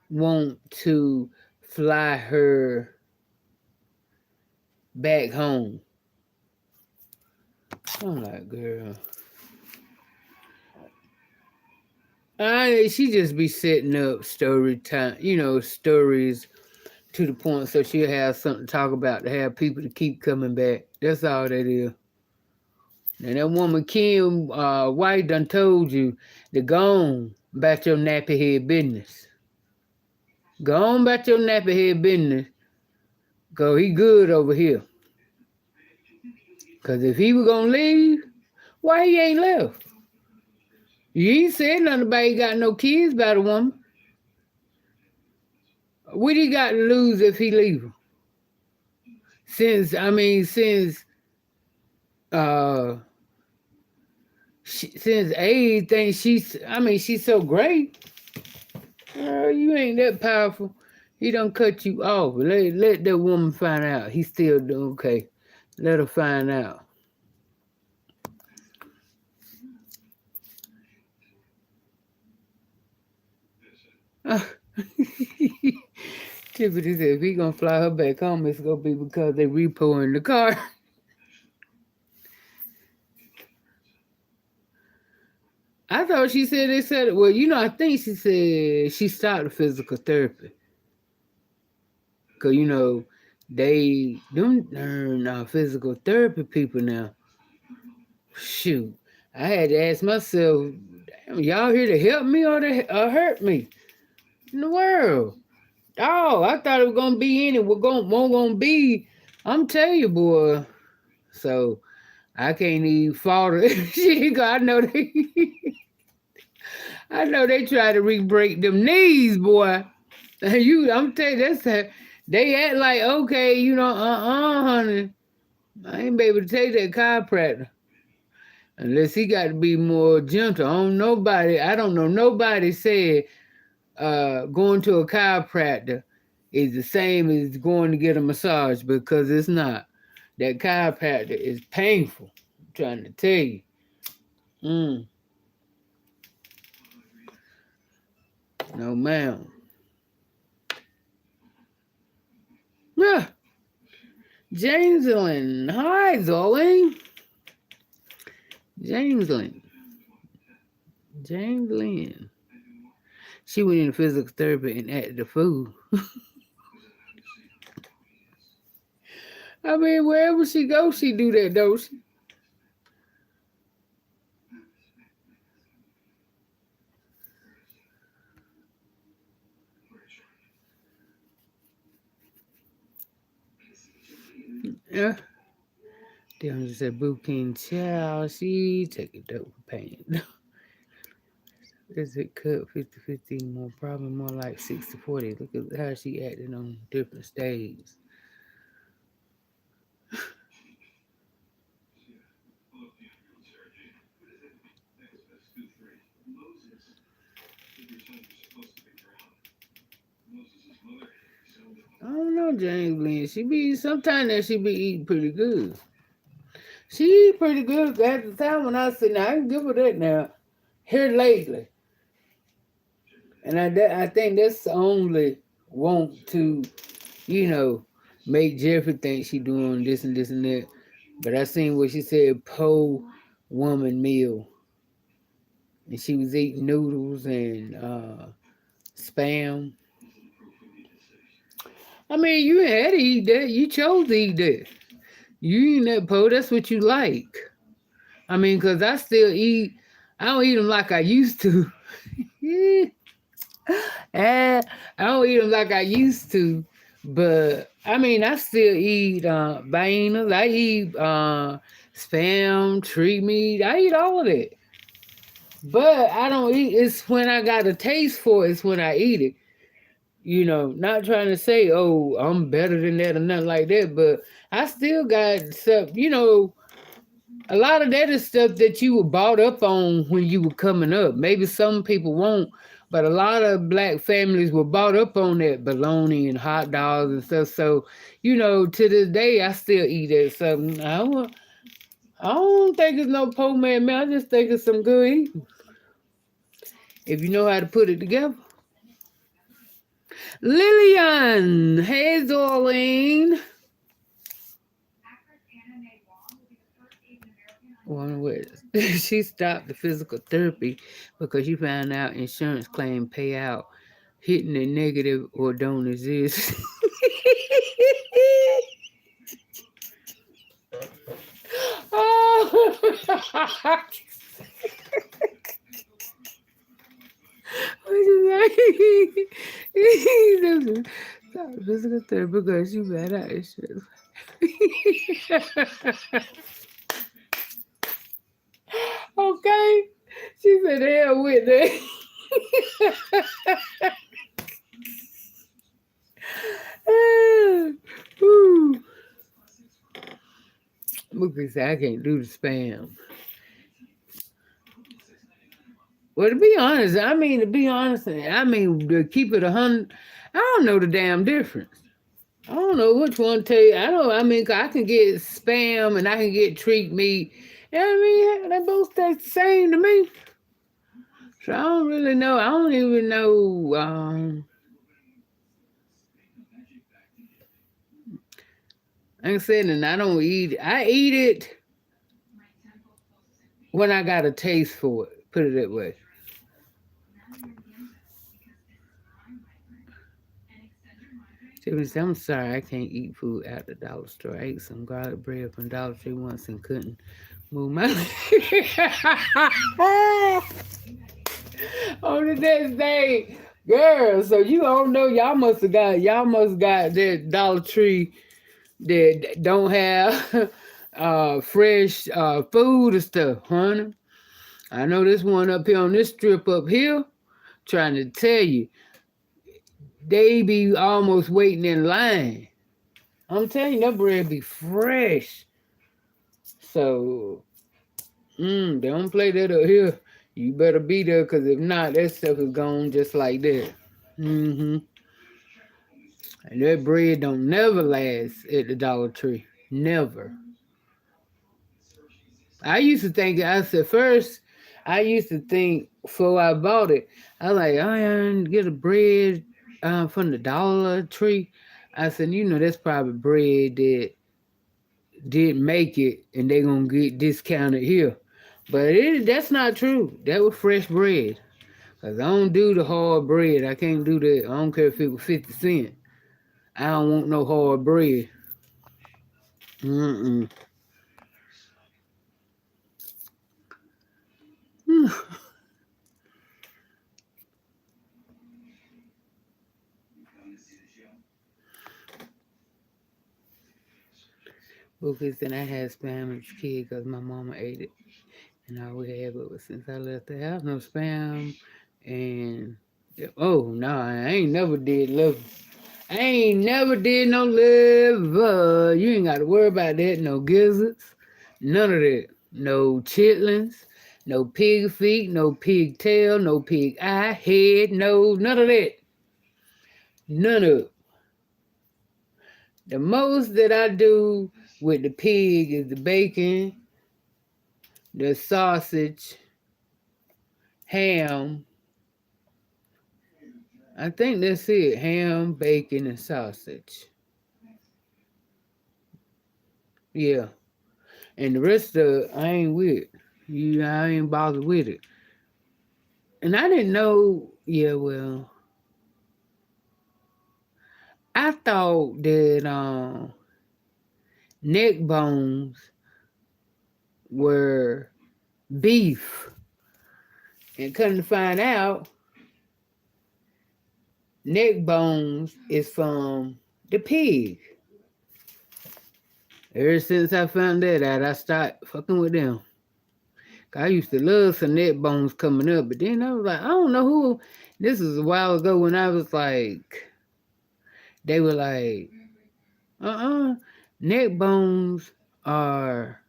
want to fly her back home. I'm like, girl. She just be setting up story time, stories to the point so she'll have something to talk about to have people to keep coming back. That's all that is. And that woman Kim White done told you to go on about your nappy head business. Go on about your nappy head business. Go, he good over here. Because if he was going to leave, why he ain't left? You ain't said nothing about he got no kids by the woman. What he got to lose if he leave? Since A thinks she's so great. You ain't that powerful. He done cut you off. Let that woman find out. He still doing okay. Let her find out. Tiffany said if he gonna fly her back home, it's gonna be because they repoing the car. I thought she said they said, well, I think she said she stopped the physical therapy. Because, them physical therapy people now. Shoot. I had to ask myself, damn, y'all here to help me or hurt me? In the world. Oh, I thought it was going to be in it. Won't going to be. I'm telling you, boy. So, I can't even fault her. I know they try to re-break them knees, boy. I'm telling you, they act like, okay, honey. I ain't be able to take that chiropractor. Unless he got to be more gentle. I don't know nobody said going to a chiropractor is the same as going to get a massage, because it's not. That chiropractor is painful. I'm trying to tell you. No, ma'am. Yeah. Jameslyn. Hi, Zoe. Jameslyn. She went into physical therapy and acted a fool. I mean, wherever she goes, she do that, don't she? Yeah. Damn, just said Boo King Chow. She take a dope pain. Is it cut 50-50 more? Probably more like 60-40. Look at how she acted on different stages. I don't know, James Lynn. Sometimes she be eating pretty good. She eat pretty good. At the time when I said, now I can give her that now. Here lately. And I think that's the only want to, make Jeffrey think she doing this and this and that. But I seen what she said, po woman meal. And she was eating noodles and spam. I mean, you had to eat that. You chose to eat that. You eat that po, that's what you like. I mean, because I still eat. I don't eat them like I used to. I don't eat them like I used to. But, I mean, I still eat beans. I eat spam, tree meat. I eat all of it. But I don't eat. It's when I got a taste for it, it's when I eat it. Not trying to say, oh, I'm better than that or nothing like that. But I still got stuff, a lot of that is stuff that you were brought up on when you were coming up. Maybe some people won't, but a lot of black families were brought up on that bologna and hot dogs and stuff. So, to this day, I still eat that stuff. I don't think it's no poor man. I just think it's some good eating. If you know how to put it together. Lillian, hey, Dorleen. She stopped the physical therapy because she found out insurance claim payout hitting a negative or don't exist. Stop physical therapy because she found out insurance. Okay. She said, hell with that. Ooh. Mookie said, I can't do the spam. Well, to be honest, to keep it 100, I don't know the damn difference. I don't know which one to you. I can get spam and I can get treat meat. They both taste the same to me. So I don't really know. I don't even know. Like I said, and I don't eat it. I eat it when I got a taste for it. Put it that way. Tiffany said, I'm sorry, I can't eat food at the dollar store. I ate some garlic bread from Dollar Tree once and couldn't move my on the next day. Girl, so you don't know y'all must got that Dollar Tree that don't have fresh food and stuff, honey. I know this one up here on this strip up here, trying to tell you, they be almost waiting in line. I'm telling you, that bread be fresh. So, don't play that up here. You better be there, because if not, that stuff is gone just like that. And that bread don't never last at the Dollar Tree. Never. I used to think before I bought it, I was like, I get a bread from the Dollar Tree. I said, that's probably bread that didn't make it and they gonna get discounted here. But that's not true. That was fresh bread. Cause I don't do the hard bread. I can't do that. I don't care if it was 50 cents. I don't want no hard bread. Because then I had spam as a kid because my mama ate it. And all we had, but since I left the house, no spam. And oh no, I ain't never did liver. I ain't never did no liver. You ain't got to worry about that. No gizzards, none of that. No chitlins, no pig feet, no pig tail, no pig eye, head, no, none of that. None of it. The most that I do with the pig is the bacon, the sausage, ham. I think that's it. Ham, bacon, and sausage. Yeah. And the rest of it, I ain't with. I ain't bothered with it. And I didn't know, I thought that neck bones were beef. And come to find out, neck bones is from the pig. Ever since I found that out, I started fucking with them. I used to love some neck bones coming up, but then I was like, I don't know who. This was a while ago when I was like, they were like, neck bones are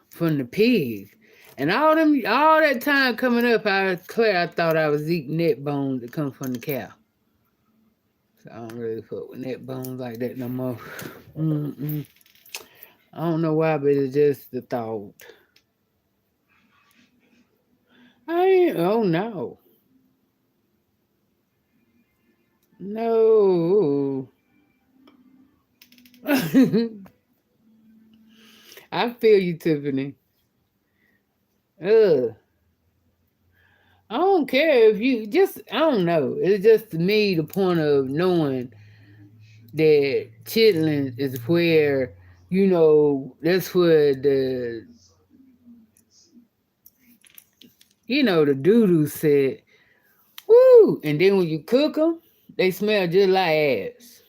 from the pig. And all that time coming up, I thought I was eating neck bones that come from the cow. So I don't really fuck with neck bones like that no more. I don't know why, but it's just the thought. Oh no. No. I feel you, Tiffany. Ugh. I don't care if you I don't know. It's just to me the point of knowing that chitlins is where, that's where the doo-doo said, woo! And then when you cook them, they smell just like ass.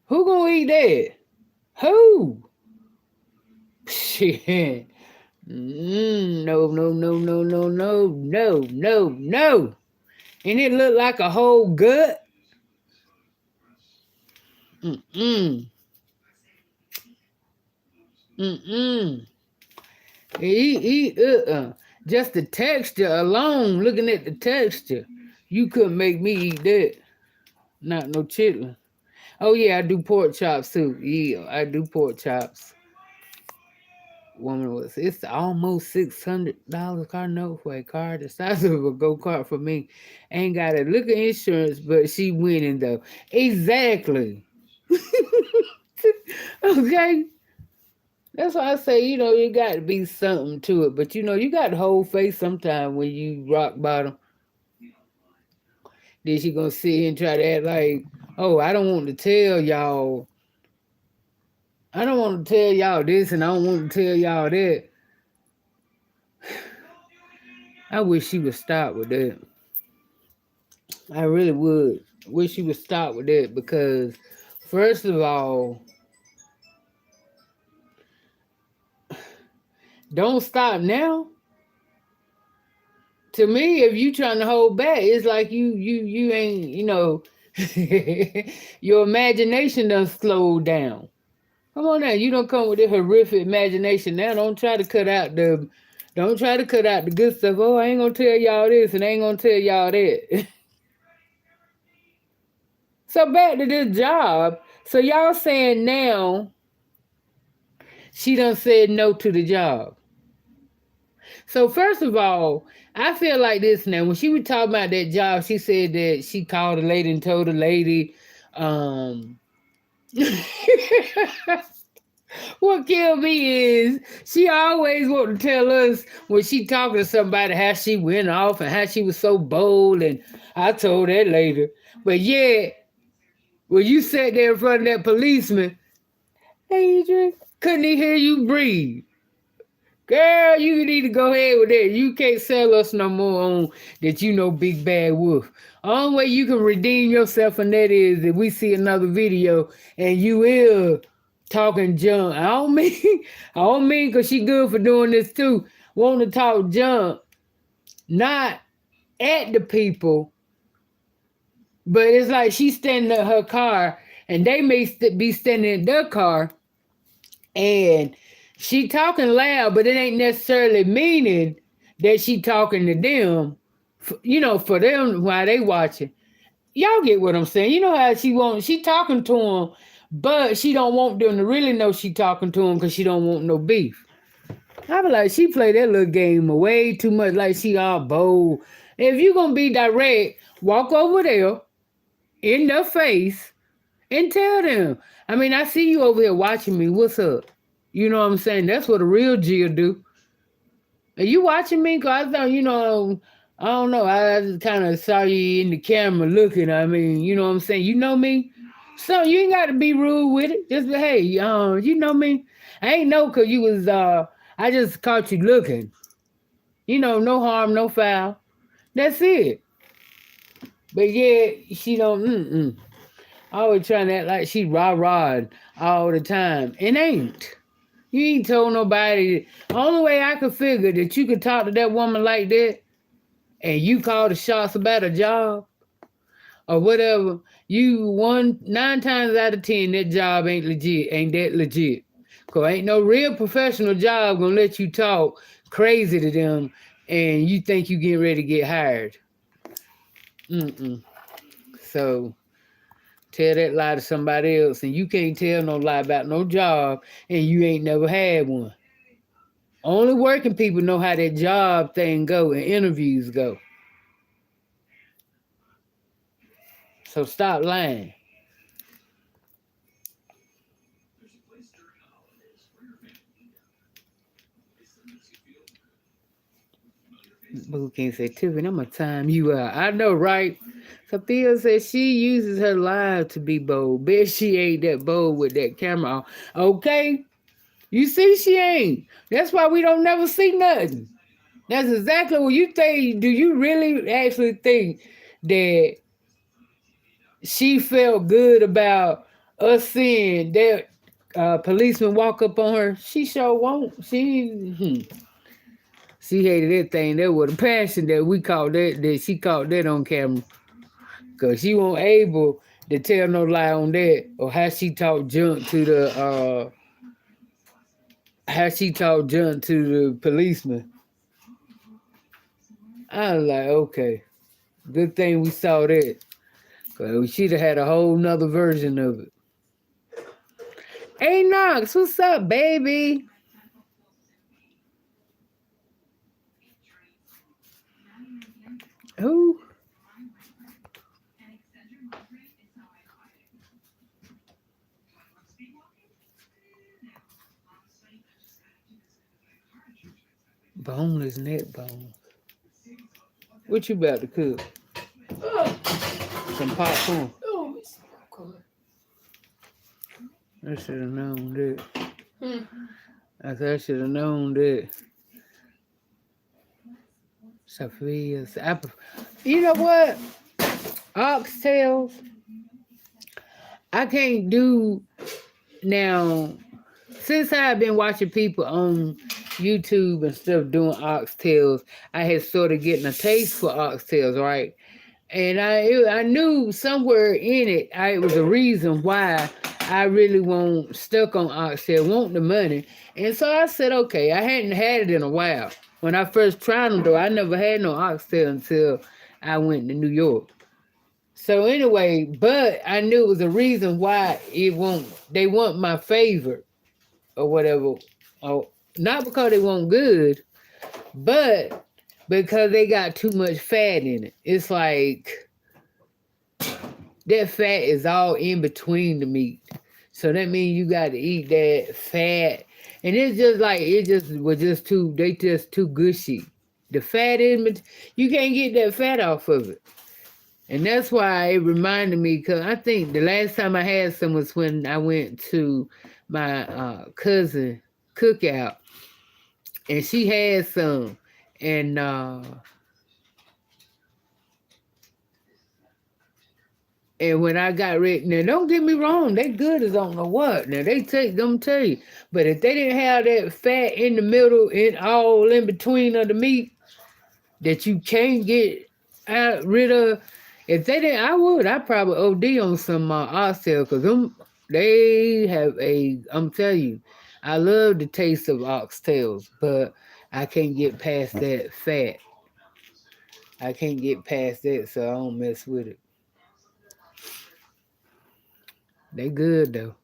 Who gonna eat that? Who? Shit. No, no, no, no, no, no, no, no, no. And it looked like a whole gut. Mm-mm. Mm-mm. Just the texture alone, looking at the texture, you couldn't make me eat that. Not no chitlin. Oh yeah, I do pork chops too. Yeah, I do pork chops. Woman was it's almost $600 car note for a car the size of a go-kart for me. Ain't got a look of insurance, but she winning though. Exactly. Okay. That's why I say, you got to be something to it. But you got the whole face sometime when you rock bottom. Then she gonna sit here and try to act like, oh, I don't want to tell y'all. I don't want to tell y'all this and I don't want to tell y'all that. I wish she would stop with that. I really would. Wish she would stop with that because, first of all, don't stop now. To me, if you trying to hold back, it's like you ain't, your imagination done slowed down. Come on now, you don't come with this horrific imagination now. Don't try to cut out the good stuff. Oh, I ain't gonna tell y'all this and I ain't gonna tell y'all that. So back to this job. So y'all saying now she done said no to the job. So first of all, I feel like this now. When she was talking about that job, she said that she called the lady and told the lady, what killed me is she always want to tell us when she talking to somebody how she went off and how she was so bold, and I told that later. But yeah, when you sat there in front of that policeman, Adrian, couldn't he hear you breathe? Girl, you need to go ahead with that. You can't sell us no more on that Big Bad Wolf. Only way you can redeem yourself from that is if we see another video and you will talking junk. I don't mean because she good for doing this too. Want to talk junk, not at the people, but it's like she's standing in her car and they may be standing in their car and she talking loud, but it ain't necessarily meaning that she talking to them, for them while they watching. Y'all get what I'm saying. You know how she talking to them, but she don't want them to really know she talking to them because she don't want no beef. I be like, she play that little game way too much, like she all bold. If you gonna be direct, walk over there in their face and tell them. I mean, I see you over here watching me. What's up? You know what I'm saying? That's what a real G'll do. Are you watching me? Because I thought, I don't know. I just kind of saw you in the camera looking. I mean, you know what I'm saying? You know me? So you ain't got to be rude with it. Just be, hey, you know me? I ain't know because you was, I just caught you looking. No harm, no foul. That's it. But yeah, she don't, always trying to act like she rah-rah all the time. It ain't. You ain't told nobody. Only way I could figure that you could talk to that woman like that and you call the shots about a job or whatever, 9 times out of 10, that job ain't that legit. Because ain't no real professional job gonna let you talk crazy to them and you think you getting ready to get hired. So tell that lie to somebody else, and you can't tell no lie about no job and you ain't never had one. Only working people know how that job thing go and interviews go. So stop lying. Boo can't say, Tiffany, I'm going to time you out. I know, right? Sophia says she uses her live to be bold. Bet she ain't that bold with that camera on. Okay? You see she ain't. That's why we don't never see nothing. That's exactly what you think. Do you really actually think that she felt good about us seeing that policeman walk up on her? She sure won't. She hated that thing. That was a passion that we caught that she caught that on camera. Cause she wasn't able to tell no lie on that or how she talked junk to the policeman. I was like, okay. Good thing we saw that. Cause she'd have had a whole nother version of it. Hey Knox, what's up, baby? Who? Boneless neck bone. What you about to cook? Some popcorn. Oh, it's popcorn. I should have known that. I said I should have known that. Sophia's. You know what? Oxtails. I can't do now. Since I've been watching people on YouTube and stuff doing oxtails, I had sort of getting a taste for oxtails, right? And I knew somewhere in it, it was a reason why I really stuck on oxtail, want the money. And so I said, okay, I hadn't had it in a while. When I first tried them, though, I never had no oxtail until I went to New York. So anyway, but I knew it was a reason why they weren't my favorite or whatever. Oh, not because they weren't good, but because they got too much fat in it. It's like that fat is all in between the meat. So that means you got to eat that fat. And it's just like, they just too gushy. The fat you can't get that fat off of it. And that's why it reminded me, because I think the last time I had some was when I went to my cousin cookout. And she had some. And when I got ready, now don't get me wrong, they good as don't know what. Now them tell you. But if they didn't have that fat in the middle and all in between of the meat that you can't get rid of, if they didn't, I'd probably OD on some oxtail, because I'm telling you, I love the taste of oxtails, but I can't get past that fat. I can't get past that, so I don't mess with it. They good though.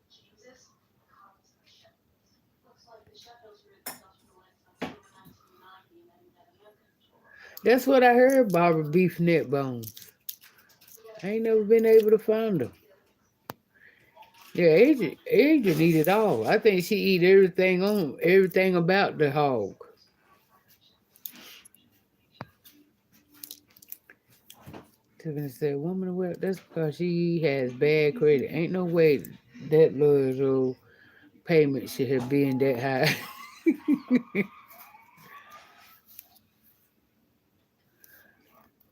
That's what I heard, Barbara beef neck bones. I ain't never been able to find them. Yeah, Adrian eat it all. I think she eat everything about the hog. Tiffany said, woman, well, that's because she has bad credit. Ain't no way that little payment should have been that high.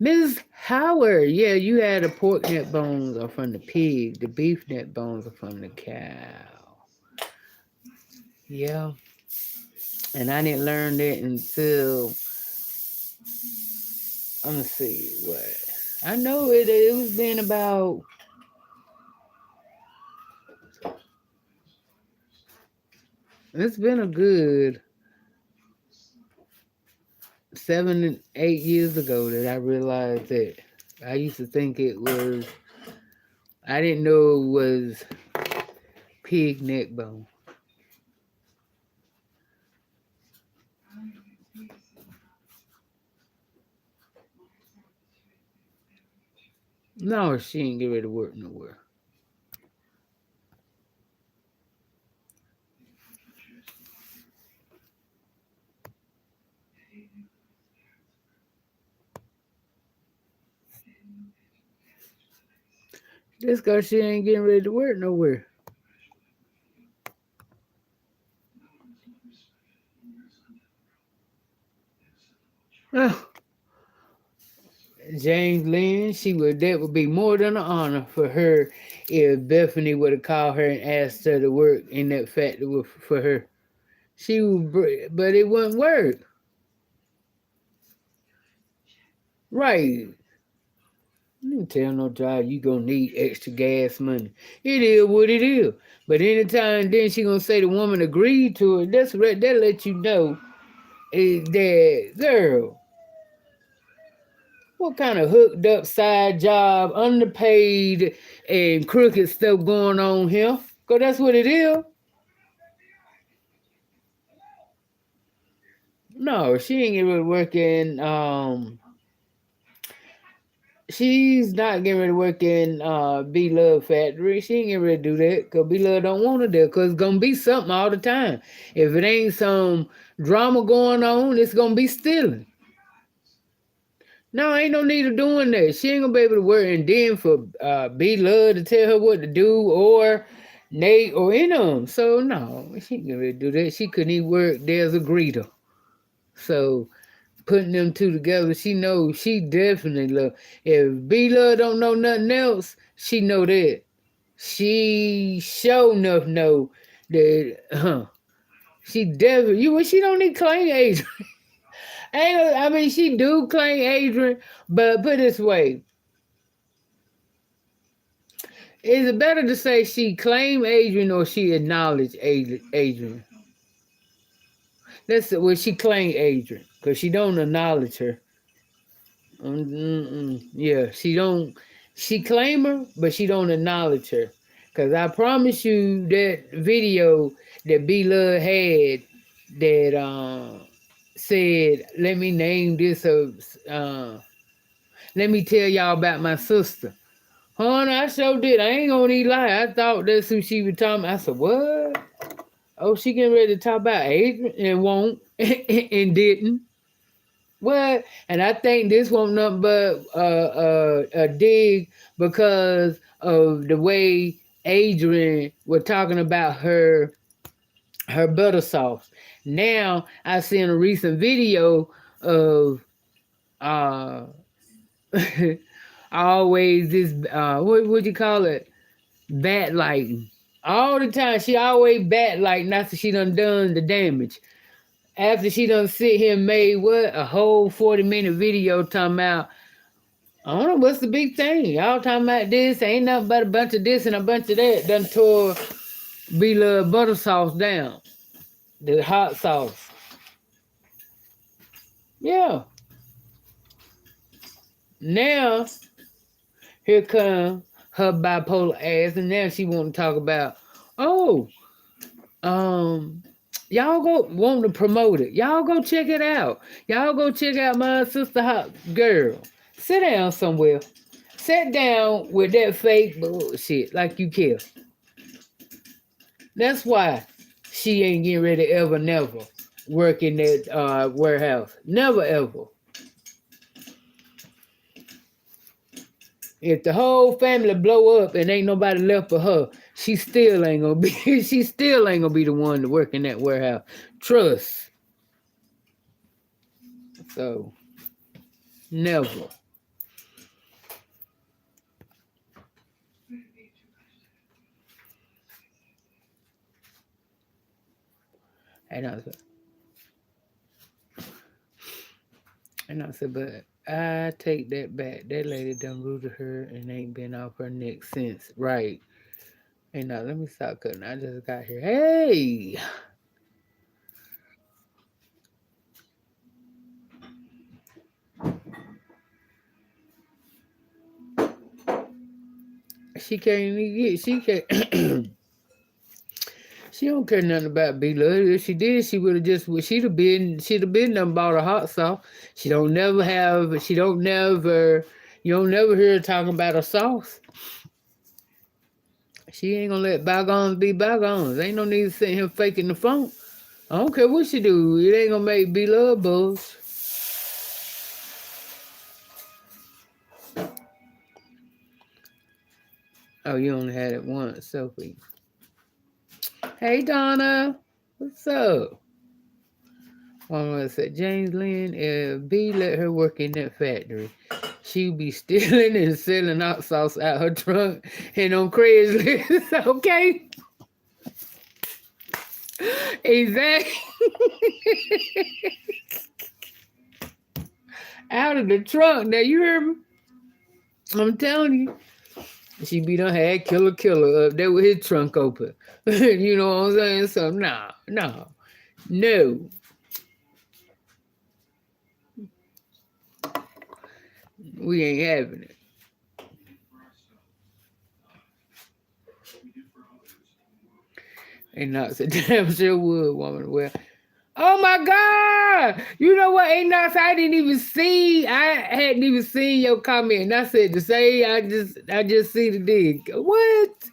Ms. Howard, yeah, you had the pork neck bones are from the pig. The beef neck bones are from the cow. Yeah. And I didn't learn that until, let me see, what? I know it was been about, it's been a good 7 8 years ago that I realized that. I used to think I didn't know it was pig neck bone. No, she ain't get ready to work nowhere. Just because she ain't getting ready to work nowhere. Oh. James Lynn, that would be more than an honor for her if Bethany would have called her and asked her to work in that factory for her. She would, but it wouldn't work. Right. You didn't tell no job you gonna need extra gas money. It is what it is. But anytime then she gonna say the woman agreed to it, that let you know is that girl, what kind of hooked up side job, underpaid and crooked stuff going on here? Cause that's what it is. No, she ain't even working. She's not getting ready to work in B Love Factory. She ain't getting ready to do that because B Love don't want her there because it's going to be something all the time. If it ain't some drama going on, it's going to be stealing. No, ain't no need of doing that. She ain't going to be able to work. And then for B Love to tell her what to do or Nate or any of them. So, no, she ain't getting ready to do that. She couldn't even work there as a greeter. So, putting them two together, she knows she definitely love. If B Love don't know nothing else, she know that. She sure enough know that she definitely she don't need claim Adrian. I mean she do claim Adrian, but put it this way. Is it better to say she claim Adrian or she acknowledge Adrian? That's what she claim Adrian, because she don't acknowledge her. Yeah, she claim her, but she don't acknowledge her. Cause I promise you that video that B Love had that said, let me name this let me tell y'all about my sister. Hon, I sure did. I ain't gonna need lie. I thought that's who she was talking about. I said, what? Oh, she getting ready to talk about Adrian and won't and didn't. What? And I think this won't nothing but a dig because of the way Adrian was talking about her butter sauce. Now I seen a recent video of always this what would you call it? Bat lighting. All the time she always bat lighting after she done the damage. After she done sit here and made what? A whole 40-minute video talking about, I don't know what's the big thing. Y'all talking about this, ain't nothing but a bunch of this and a bunch of that. Done tore B Love butter sauce down. The hot sauce. Yeah. Now, here come her bipolar ass, and now she want to talk about, y'all go want to promote it. Y'all go check it out. Y'all go check out my sister hot girl. Sit down somewhere. Sit down with that fake bullshit like you care. That's why she ain't getting ready ever, never work in that warehouse. Never, ever. If the whole family blow up and ain't nobody left for her, she still ain't gonna be the one to work in that warehouse. Trust. So never. And I said, but I take that back. That lady done rooted her and ain't been off her neck since. Right. And now let me stop cutting. I just got here. Hey. She can't even get. She can't. She don't care nothing about B Love. If she did, she would have just. She'd have been done bought a hot sauce. She don't never. You don't never hear her talking about a sauce. She ain't gonna let bygones be bygones. Ain't no need to sit here faking the phone. I don't care what she do. It ain't gonna make B Love buzz. Oh, you only had it once, Sophie. Hey, Donna. What's up? One said, James Lynn, if B let her work in that factory, she'd be stealing and selling hot sauce out her trunk and on Craigslist. Okay? Exactly. out of the trunk. Now you hear me? I'm telling you. She be done had killer up there with his trunk open. You know what I'm saying? So no. We ain't having it. And not so damn sure would, woman. Well, oh my God! You know what? Ain't not. I didn't even see. I hadn't even seen your comment. And I said to say. I just see the dig. What?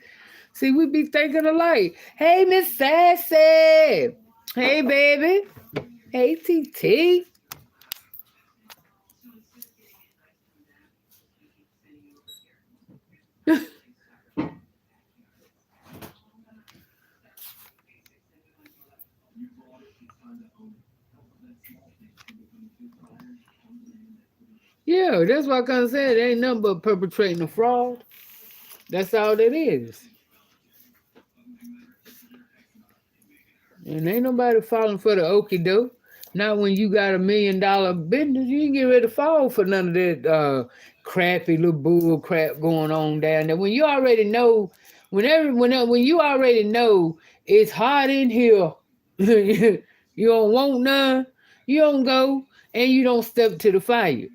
See, we be thinking alike. Hey, Miss Sassy. Hey, baby. Hey, TT. Yeah, that's what I kind of said. It ain't nothing but perpetrating a fraud. That's all it is. And ain't nobody falling for the okie doke. Not when you got $1 million business. You ain't get ready to fall for none of that crappy little bull crap going on down there. When you already know, when you already know it's hot in here, you don't want none, you don't go and you don't step to the fire.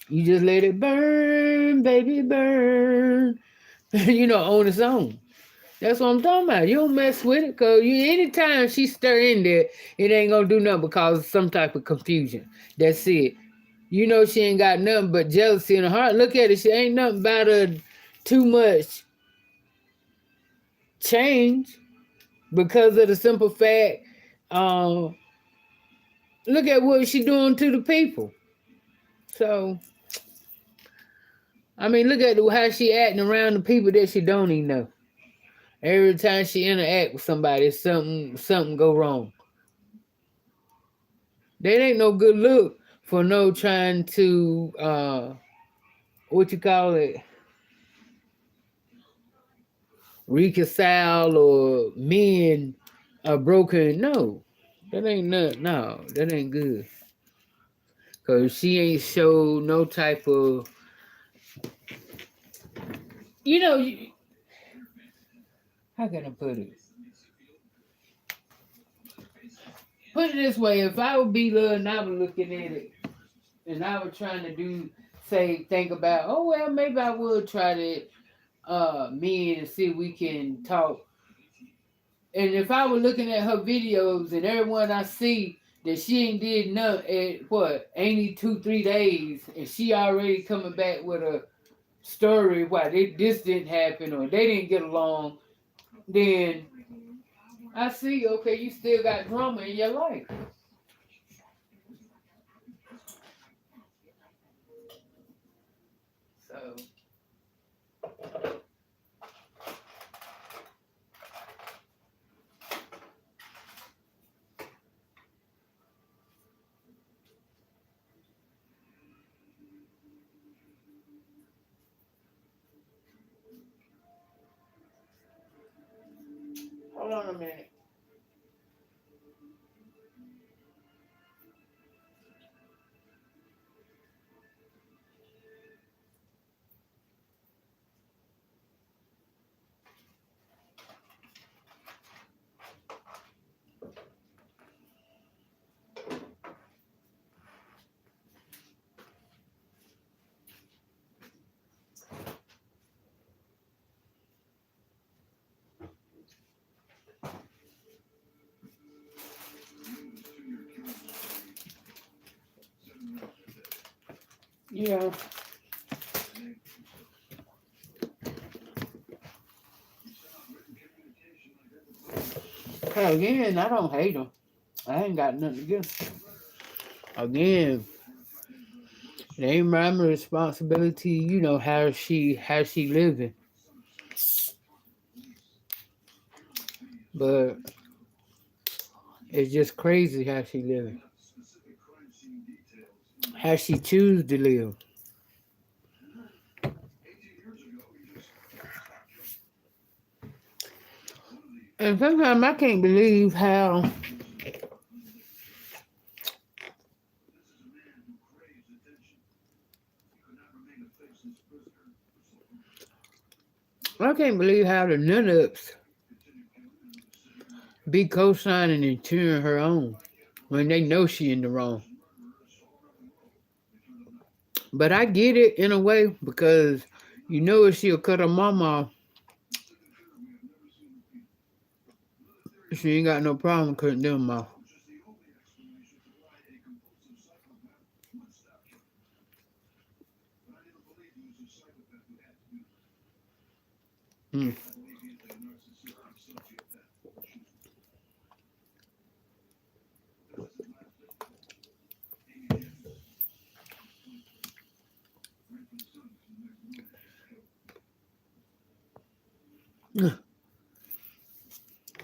You just let it burn, baby, burn. On its own. That's what I'm talking about. You don't mess with it, cause anytime she stir in there, it ain't gonna do nothing but cause some type of confusion. That's it. She ain't got nothing but jealousy in her heart. Look at it. She ain't nothing about her too much change because of the simple fact. Look at what she doing to the people. So, I mean, look at how she acting around the people that she don't even know. Every time she interact with somebody, something go wrong. That ain't no good look for no trying to what you call it, reconcile or mend a broken. No, that ain't nothing. No, that ain't good. Cause she ain't showed no type of, you know, how can I put it? Put it this way: if I would be little and I was looking at it, and I was trying to think about, oh well, maybe I would try to me and see if we can talk. And if I were looking at her videos and everyone I see that she ain't did nothing at ain't 2-3 days, and she already coming back with a story why this didn't happen or they didn't get along, then I see, okay, you still got drama in your life. So hold on a minute. Yeah. Again, I don't hate them. I ain't got nothing against them. Again, it ain't my responsibility, how she living. But it's just crazy how she living. How she choose to live. And sometimes I can't believe how I can't believe how the nut-ups be co-signing and cheering her on when they know she in the wrong. But I get it in a way because you know if she'll cut her mama off, she ain't got no problem cutting them off. Mm.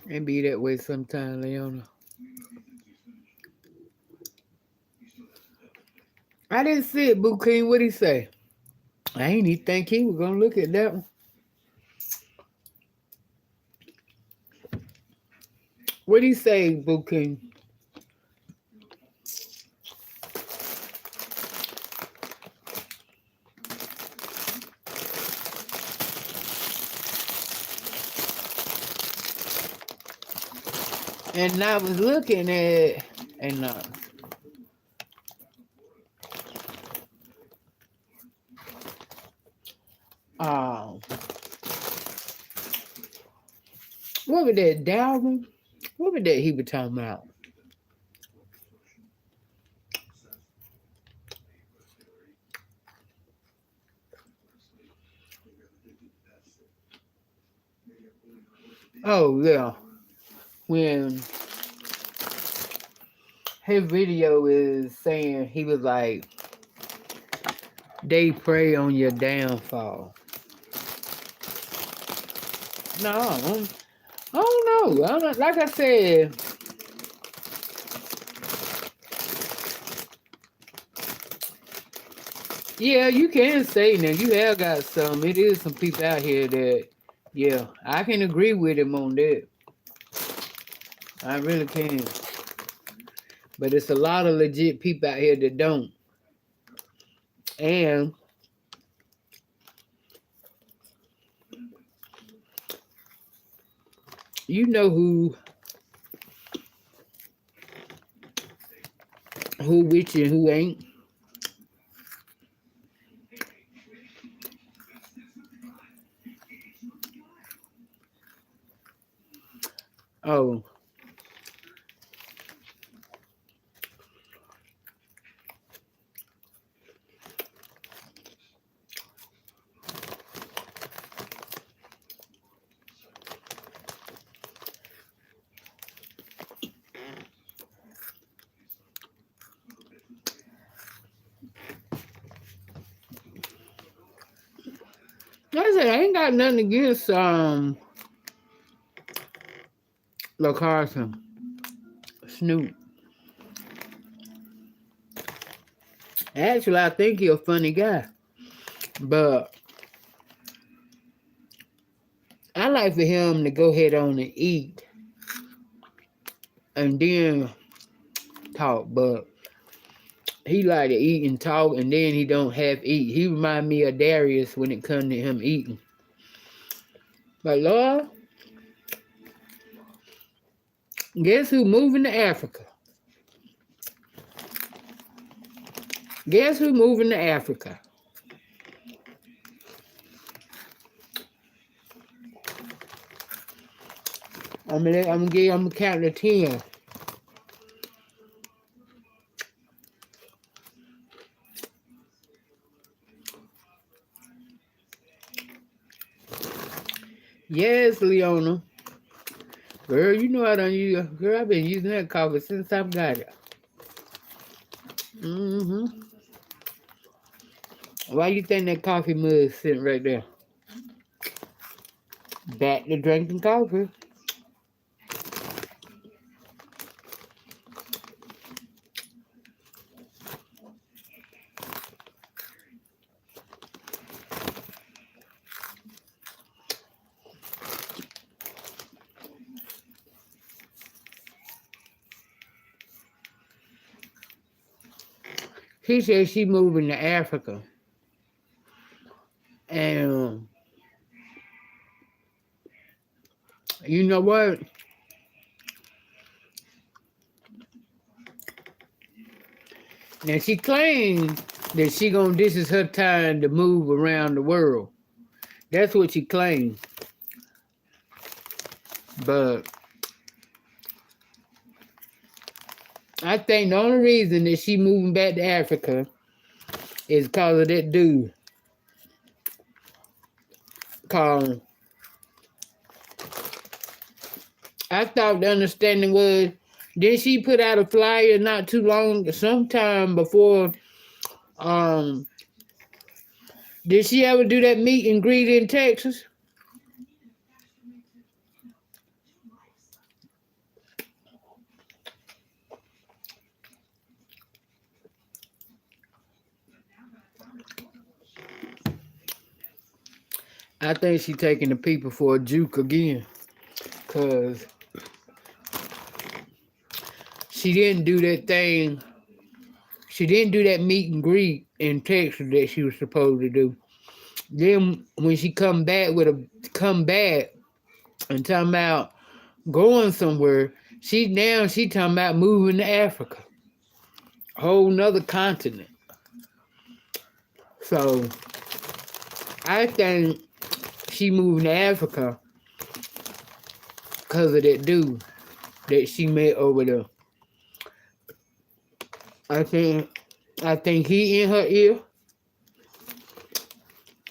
It be that way sometimes, Leona. I didn't see it, Boo King. What'd he say? I ain't even think he was gonna look at that one. What'd he say, Boo King? And I was looking at, and what was that, Dalvin? What was that he was talking about? Oh, yeah. When his video is saying, he was like, they prey on your downfall. No, I don't know. Like I said, yeah, you can say now. You have got some. It is some people out here that, yeah, I can agree with him on that. I really can. But it's a lot of legit people out here that don't. And you know who with you and who ain't. Oh. Like I said, I ain't got nothing against LaCarson. Snoop. Actually, I think he's a funny guy. But I like for him to go ahead on and eat and then talk. But he like to eat and talk and then he don't have eat. He remind me of Darius when it comes to him eating. But Lord, guess who moving to Africa? Guess who moving to Africa? I'm gonna count to 10. Yes, Leona. Girl, you know I done use. Girl, I've been using that coffee since I've got it. Mm-hmm. Why you think that coffee mug is sitting right there? Back to drinking coffee. She said she moving to Africa. And you know what? Now she claims that this is her time to move around the world. That's what she claims. But I think the only reason that she moving back to Africa is because of that dude. Cause I thought the understanding was, did she put out a flyer not too long, sometime before, did she ever do that meet and greet in Texas? I think she taking the people for a juke again, cause she didn't do that thing. She didn't do that meet and greet in Texas that she was supposed to do. Then when she come back and talking about going somewhere, she talking about moving to Africa, a whole nother continent. So I think she moving to Africa because of that dude that she met over there. I think he in her ear.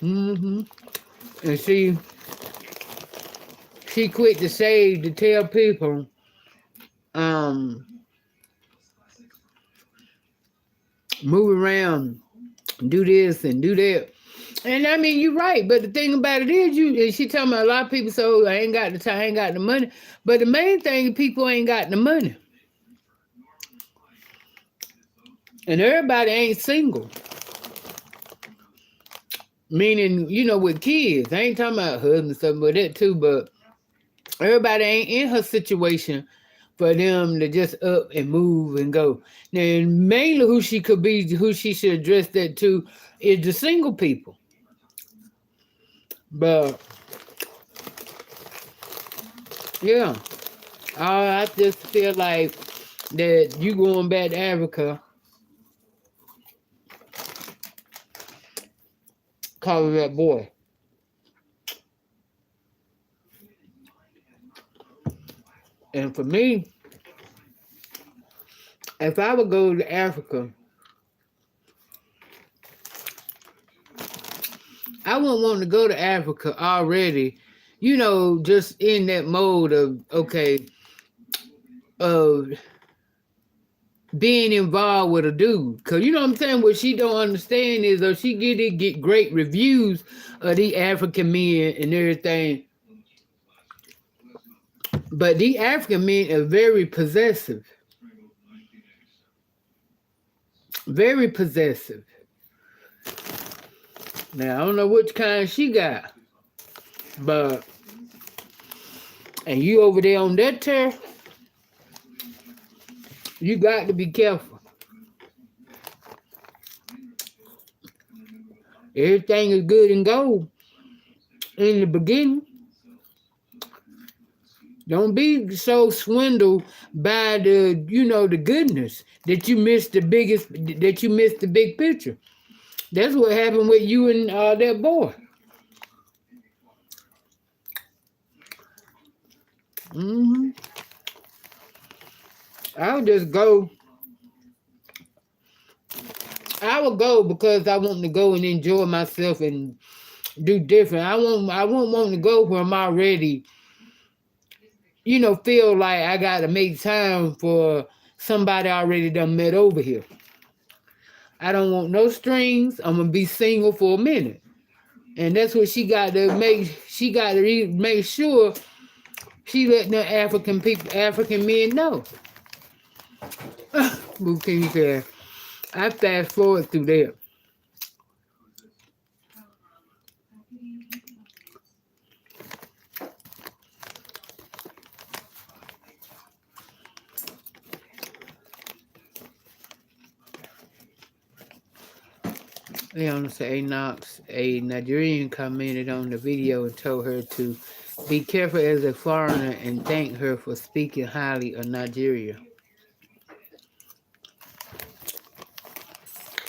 And she quit to tell people, move around, do this and do that. And I mean, you're right, but the thing about it is, she talking about a lot of people, so I ain't got the time, I ain't got the money. But the main thing is people ain't got the money. And everybody ain't single. Meaning, with kids. I ain't talking about husband and stuff, but that too, but everybody ain't in her situation for them to just up and move and go. Now, mainly who she should address that to is the single people. But, yeah, I just feel like that you going back to Africa because of that boy. And for me, if I would go to Africa, I wouldn't want to go to Africa already, just in that mode of, okay, of being involved with a dude. Because you know what I'm saying? What she don't understand is, though she get great reviews of the African men and everything, but the African men are very possessive. Very possessive. Now, I don't know which kind she got, but, and you over there on that turf, you got to be careful. Everything is good and gold in the beginning. Don't be so swindled by the goodness that you miss the big picture. That's what happened with you and that boy. I would just go. I would go because I want to go and enjoy myself and do different. I won't want to go where I'm already, feel like I got to make time for somebody I already done met over here. I don't want no strings. I'm gonna be single for a minute, and that's what she got to make. She got to make sure she letting the African men know. What can you say? I fast forward through there. Say Knox, a Nigerian, commented on the video and told her to be careful as a foreigner and thanked her for speaking highly of Nigeria.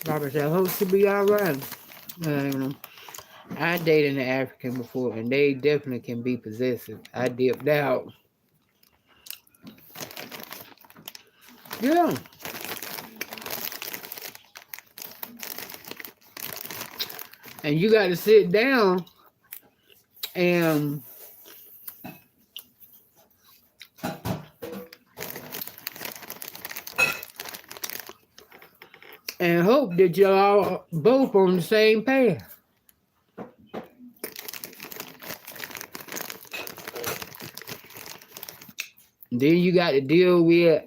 Robert said, I hope she'll be alright. I dated an African before, and they definitely can be possessive. I dipped out. Yeah. And you got to sit down and hope that y'all both on the same path. Then you got to deal with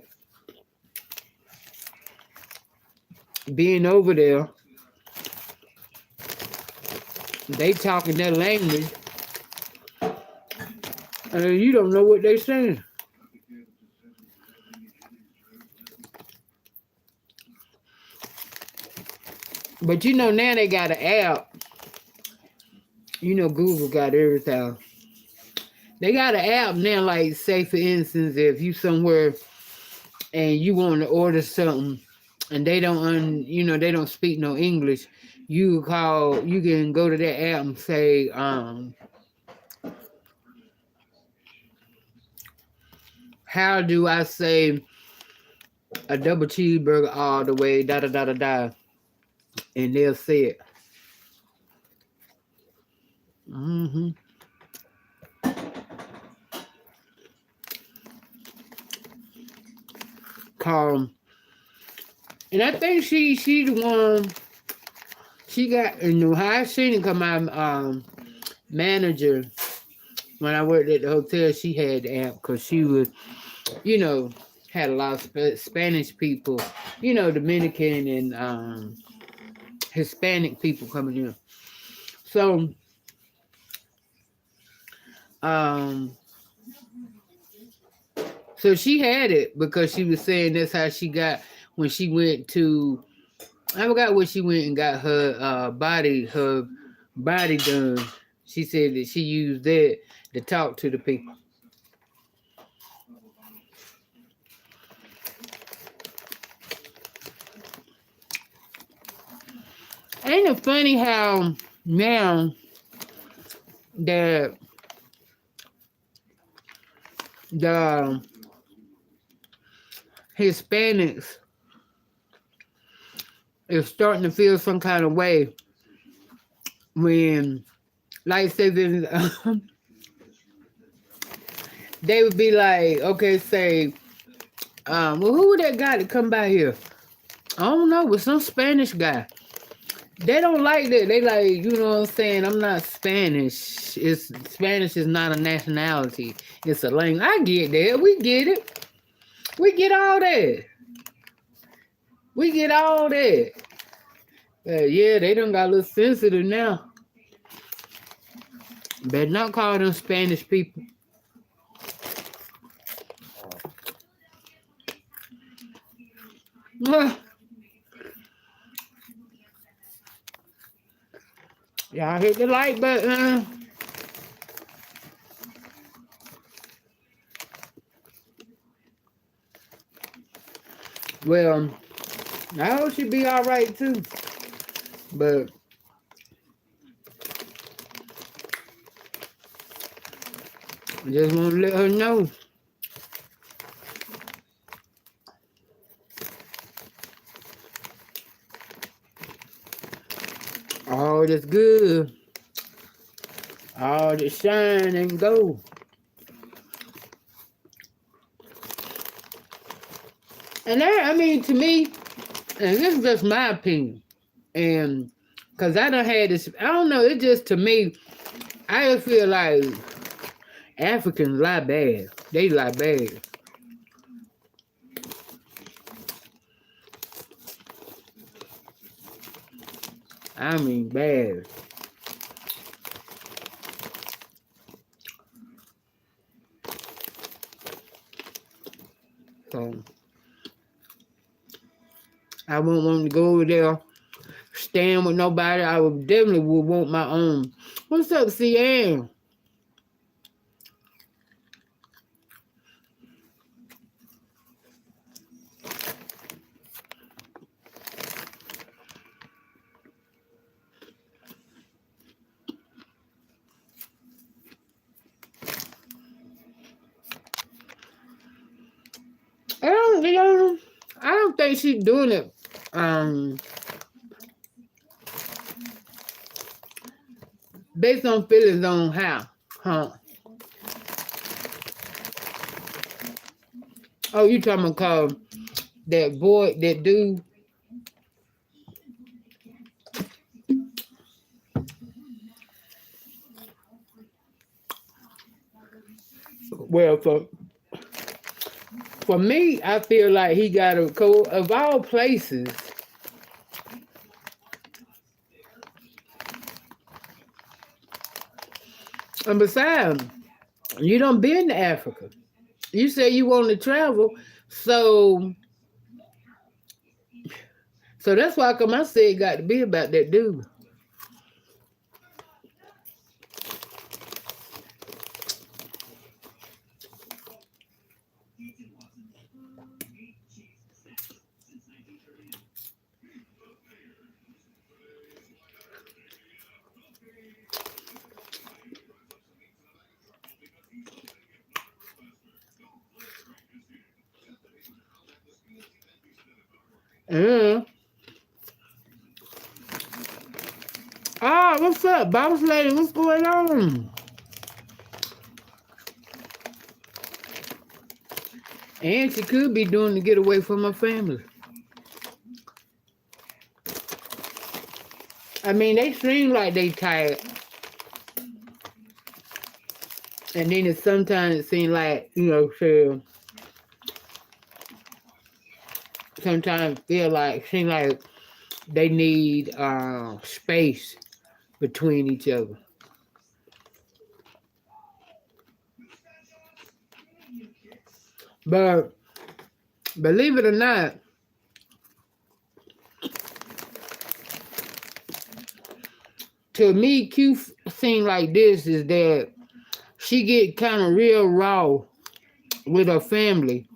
being over there. They talking their language, and you don't know what they're saying. But now they got an app. Google got everything. They got an app now, like, say, for instance, if you somewhere and you want to order something and they don't they don't speak no English, you can go to that app and say, how do I say a double cheeseburger all the way, da da da da da, and they'll say it. Call, and I think she the one. She got, how I seen it, 'cause my manager, when I worked at the hotel, she had the app, because she was, had a lot of Spanish people, Dominican and Hispanic people coming in. So, so she had it, because she was saying that's how she got when she went to, I forgot where she went and got her body done. She said that she used that to talk to the people. Ain't it funny how now the Hispanics is starting to feel some kind of way when, like, say, they would be like, okay, say, well, who would that guy to come by here? I don't know, with some Spanish guy. They don't like that. They like, you know what I'm saying? I'm not Spanish. Spanish is not a nationality. It's a language. I get that. We get it. We get all that. We get all that. Yeah, they done got a little sensitive now. Better not call them Spanish people. Y'all hit the like button. Well, I hope she be all right too. But I just want to let her know. All that's good, all that shine and gold. And that, I mean, to me, and this is just my opinion, and because I done had this, I don't know, it's just, to me, I just feel like Africans lie bad. They lie bad. I mean bad. So I won't want to go over there staying with nobody. I would definitely would want my own. What's up, CN? I don't think she's doing it. Based on feelings on how, huh? Oh, you talking about that boy, that dude? Well, for me, I feel like he got a code of all places. And besides, you done been to Africa. You say you want to travel, so that's why come I said it got to be about that dude. Yeah. Ah, what's up, boss lady? What's going on? And she could be doing to get away from her family. I mean, they seem like they tired. And then sometimes it seems like, sometimes seem like they need space between each other. But believe it or not, to me, Q thing like this is that she get kind of real raw with her family,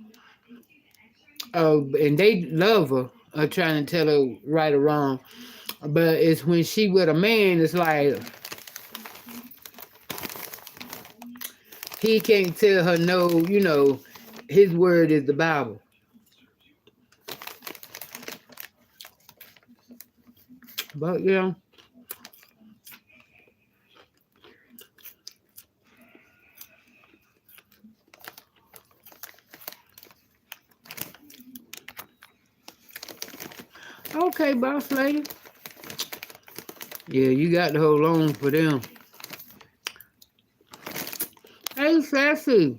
and they love her, trying to tell her right or wrong. But it's when she with a man, it's like he can't tell her no. His word is the Bible. But yeah. Okay, boss lady. Yeah, you got to hold on for them. Hey, Sassy.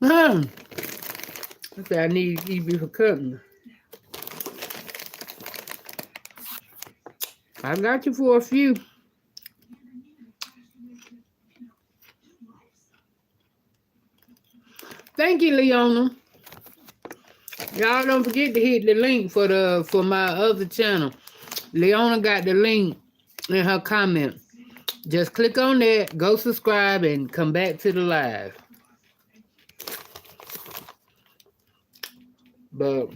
I said I need you for cutting. I got you for a few. Thank you, Leona. Y'all don't forget to hit the link for my other channel. Leona got the link in her comment. Just click on that, go subscribe, and come back to the live. But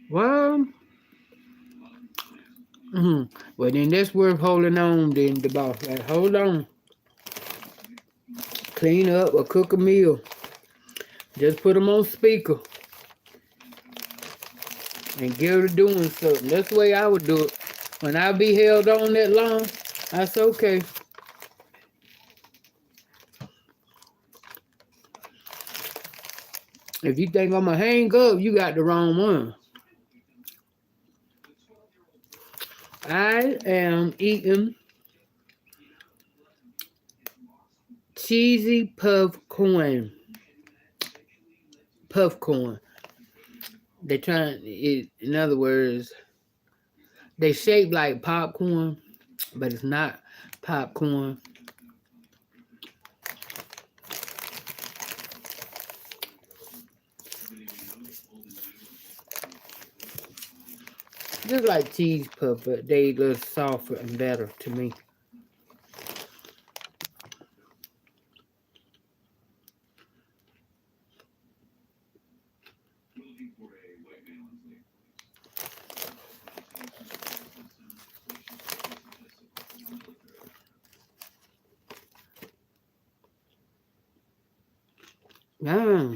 well, well then that's worth holding on. Then the boss, like, hold on, clean up or cook a meal. Just put them on speaker and get her to doing something. That's the way I would do it. When I be held on that long, that's okay. If you think I'm going to hang up, you got the wrong one. I am eating cheesy puffcorn. Puffcorn. They're trying, in other words, they shape like popcorn, but it's not popcorn. just like cheese puff, but they a little softer and better to me. Yeah.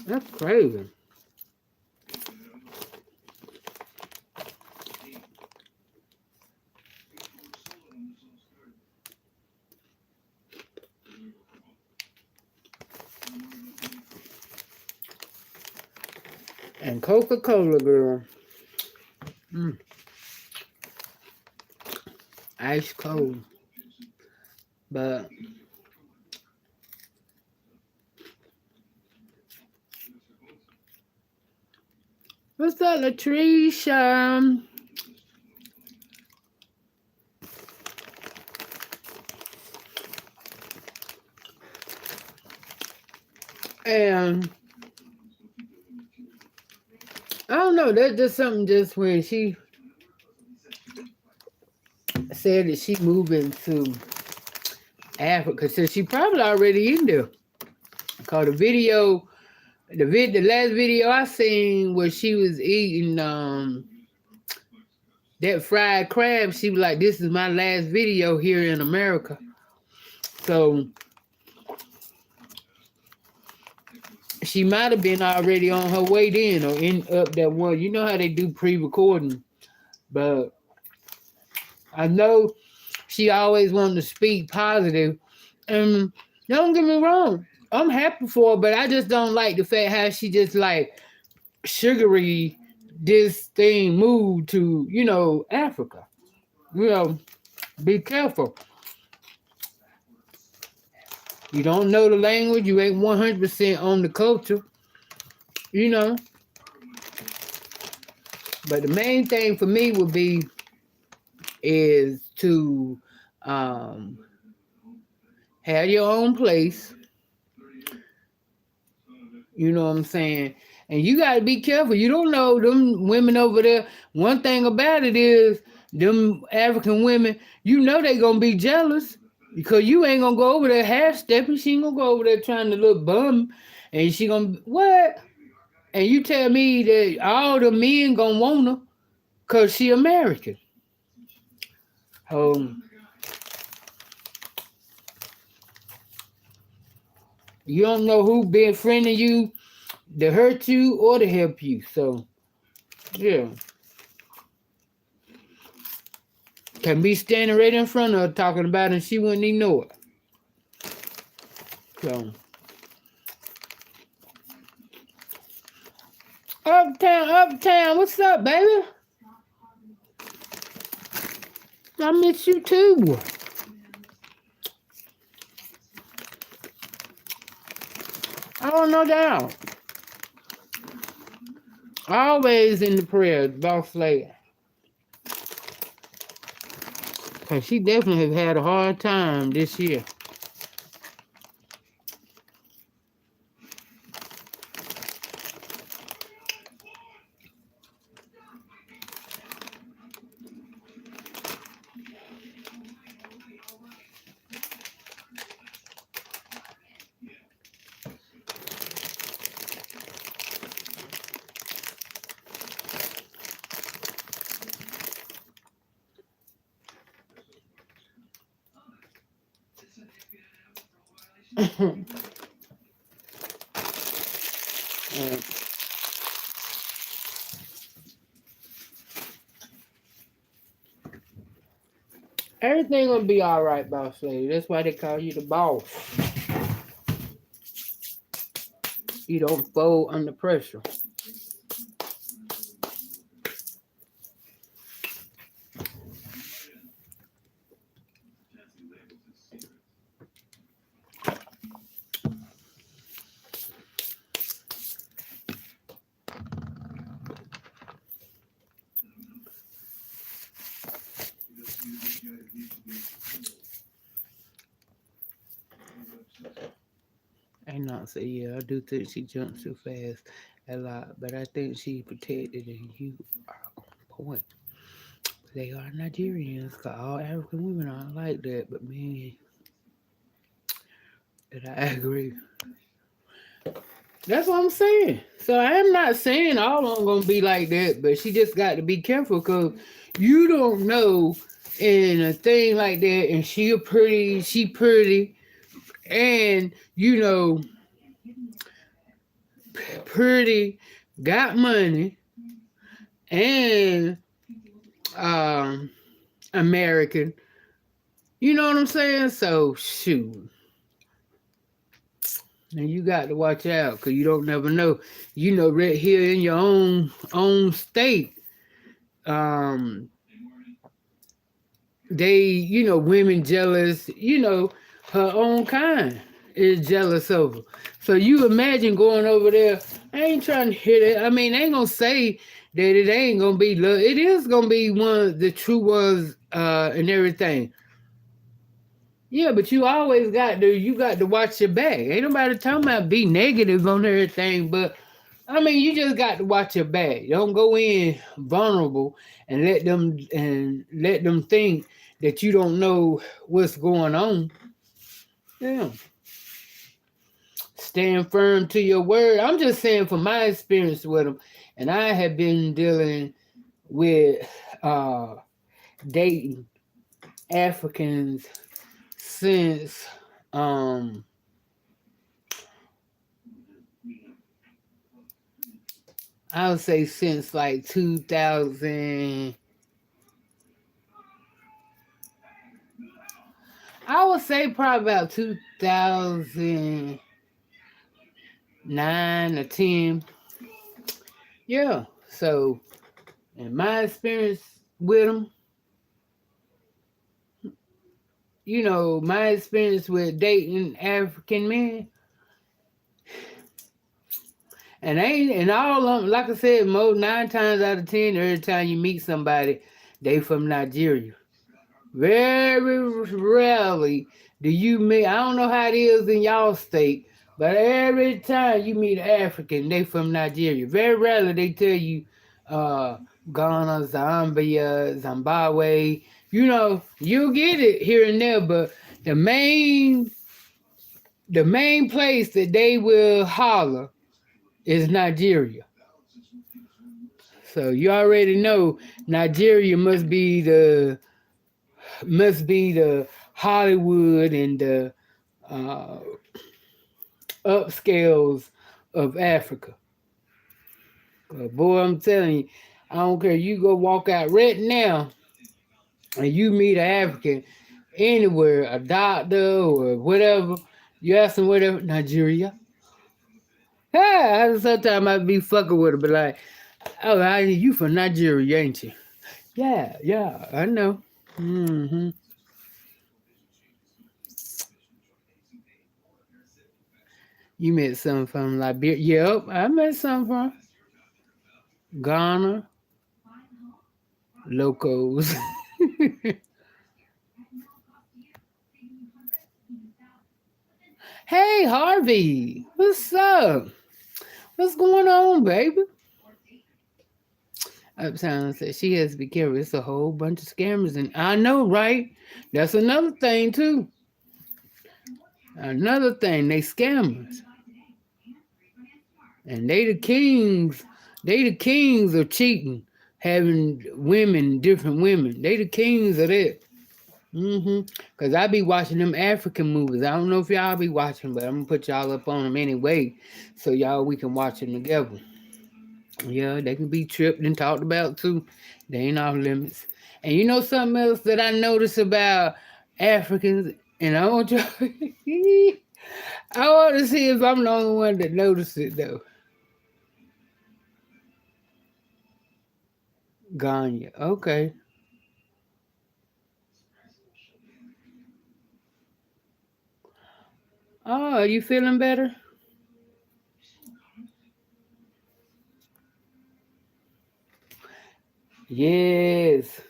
That's crazy. And Coca-Cola, girl. Mm, ice cold. But what's up, Latricia? And I don't know, that's just something just when she said that she moving to Africa, so she probably already in there. Cause the last video I seen where she was eating that fried crab, she was like, "This is my last video here in America." So she might have been already on her way then, or in up that one. You know how they do pre-recording, but I know she always wanted to speak positive. And don't get me wrong, I'm happy for her, but I just don't like the fact how she just like sugary this thing moved to, Africa. Be careful. You don't know the language, you ain't 100% on the culture, you know. But the main thing for me would be is to have your own place. You know what I'm saying? And you got to be careful. You don't know them women over there. One thing about it is them African women, you know they going to be jealous because you ain't going to go over there half-stepping. She ain't going to go over there trying to look bum. And she going to, what? And you tell me that all the men going to want her because she American. You don't know who befriending you to hurt you or to help you. So, yeah. Can be standing right in front of her talking about it and she wouldn't even know it. So, Uptown, what's up, baby? I miss you too. Oh, no doubt. Always in the prayer, boss lady. Because she definitely has had a hard time this year. Everything gonna be all right, boss lady. That's why they call you the boss. You don't fold under pressure. Ain't not say, yeah, I do think she jumps too fast a lot, but I think she protected and you are on point. They are Nigerians, cause all African women aren't like that, but man, did I agree. That's what I'm saying. So I am not saying all of them gonna be like that, but she just got to be careful because you don't know in a thing like that, and she pretty, and pretty, got money, and um American. You know what I'm saying? So shoot. And you got to watch out because you don't never know. Right here in your own state, um, women jealous. Her own kind is jealous of her. So you imagine going over there. I ain't trying to hear that. I mean, I ain't gonna say that it ain't gonna be love. It is gonna be one of the true ones, and everything. Yeah, but you always got to watch your back. Ain't nobody talking about be negative on everything, but I mean you just got to watch your back. Don't go in vulnerable and let them think that you don't know what's going on. Yeah. Stand firm to your word. I'm just saying from my experience with them, and I have been dealing with dating Africans since I would say since like 2000. I would say probably about 2009 or 10. Yeah. So, in my experience with them, my experience with dating African men, and all of them, like I said, 9 times out of 10, every time you meet somebody, they from Nigeria. Very rarely do you meet, I don't know how it is in y'all state, but every time you meet an African, they from Nigeria. Very rarely they tell you Ghana, Zambia, Zimbabwe. You'll get it here and there, but the main place that they will holler is Nigeria. So you already know Nigeria must be the Hollywood and the uh, upscales of Africa. Boy, I'm telling you, I don't care. You go walk out right now and you meet an African anywhere, a doctor or whatever, you ask them whatever, Nigeria. Sometimes I be fucking with her, but like, oh, you from Nigeria, ain't you? Yeah, I know. Mm-hmm. You met some from Liberia. Yep, I met some from Ghana, Locos. Hey, Harvey, what's up? What's going on, baby? Uptown said she has to be careful. It's a whole bunch of scammers, and I know, right? That's another thing too. Another thing, they scammers, and they the kings. They the kings of cheating, having different women. They the kings of that. Cause I be watching them African movies. I don't know if y'all be watching, but I'm gonna put y'all up on them anyway, so we can watch them together. Yeah, they can be tripped and talked about too. They ain't off limits. And you know something else that I notice about Africans, and I want you, I want to see if I'm the only one that noticed it though. Ganya, okay. Oh, are you feeling better? Yes.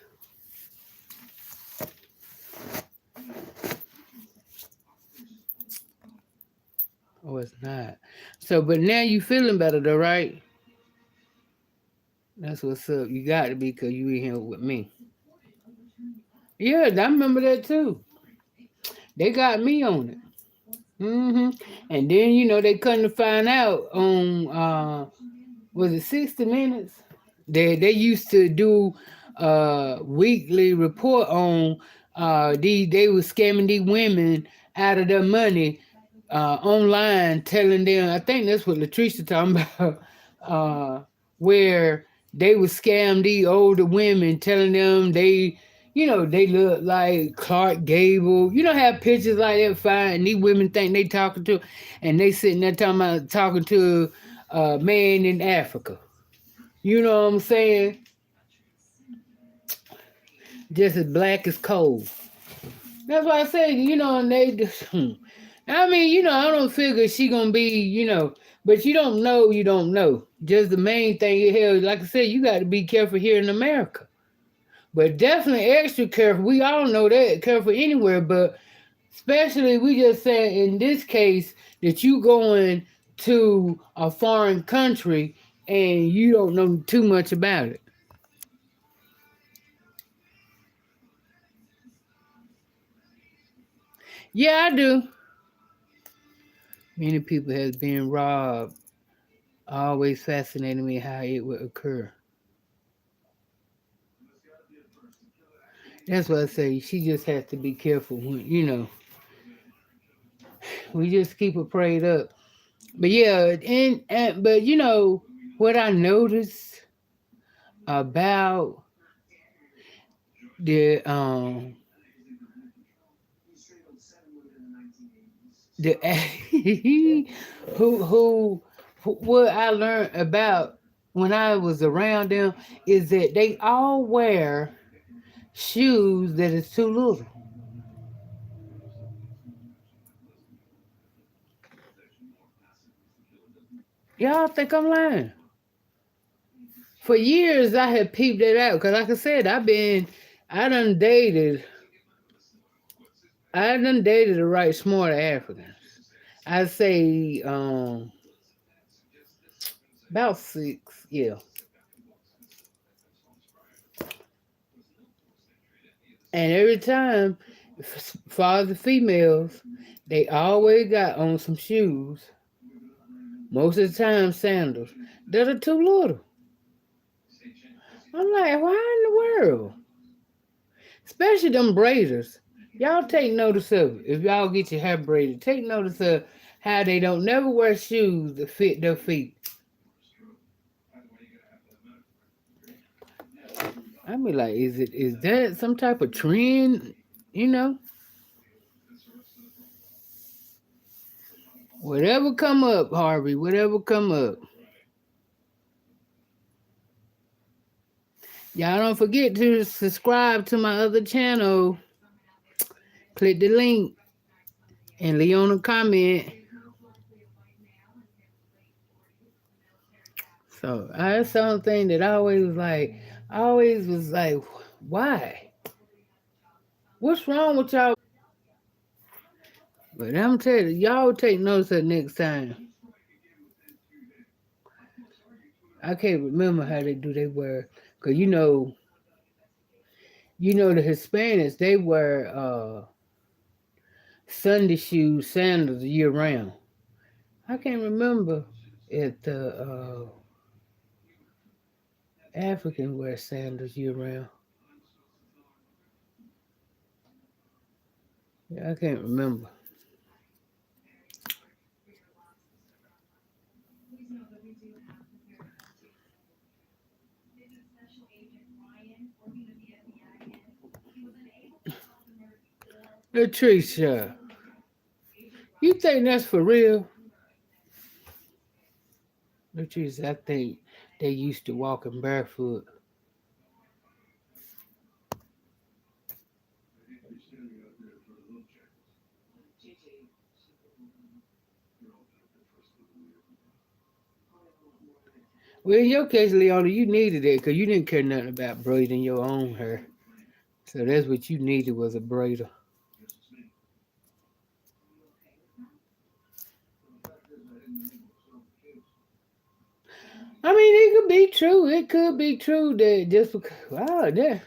Oh, it's not. So, but now you feeling better though, right? That's what's up. You got to be because you in here with me. Yeah, I remember that too. They got me on it. And then they couldn't find out on was it 60 Minutes? They used to do weekly report on they were scamming these women out of their money online, telling them, I think that's what Latricia talking about, where they would scam these older women, telling them they look like Clark Gable. Have pictures like that fine, and these women think they talking to, and they sitting there talking to a man in Africa. You know what I'm saying? Just as black as coal. That's why I say, and they just, I mean, I don't figure she gonna be, but you don't know. Just the main thing you hear, like I said, you got to be careful here in America. But definitely extra careful. We all know that, careful anywhere, but especially we just said in this case that you going to a foreign country and you don't know too much about it. Yeah, I do. Many people has been robbed. Always fascinated me how it would occur. That's why I say she just has to be careful when we just keep her prayed up. But yeah, and but what I noticed about the the what I learned about when I was around them is that they all wear shoes that is too little. Y'all think I'm lying? For years I had peeped it out because, like I said, I done dated, I done dated the right smart Africans. I'd say about six, yeah. And every time, for the females, they always got on some shoes. Most of the time, sandals that are too little. I'm like, why in the world? Especially them braiders. Y'all take notice of it. If y'all get your hair braided, take notice of how they don't never wear shoes that fit their feet. I be like, is that some type of trend? You know, whatever come up, Harvey. Whatever come up. Y'all don't forget to subscribe to my other channel. Click the link and leave on a comment. So that's something that I always was like, why? What's wrong with y'all? But I'm telling you, y'all take notice of next time. I can't remember how they do they wear, cause the Hispanics they wear Sunday shoes, sandals year round. I can't remember if the African wear sandals year round. Yeah, I can't remember. Latricia, you think that's for real? Latricia, I think they used to walking barefoot. Well, in your case, Leona, you needed it because you didn't care nothing about braiding your own hair. So that's what you needed was a braider. I mean, it could be true. It could be true that just because, wow, that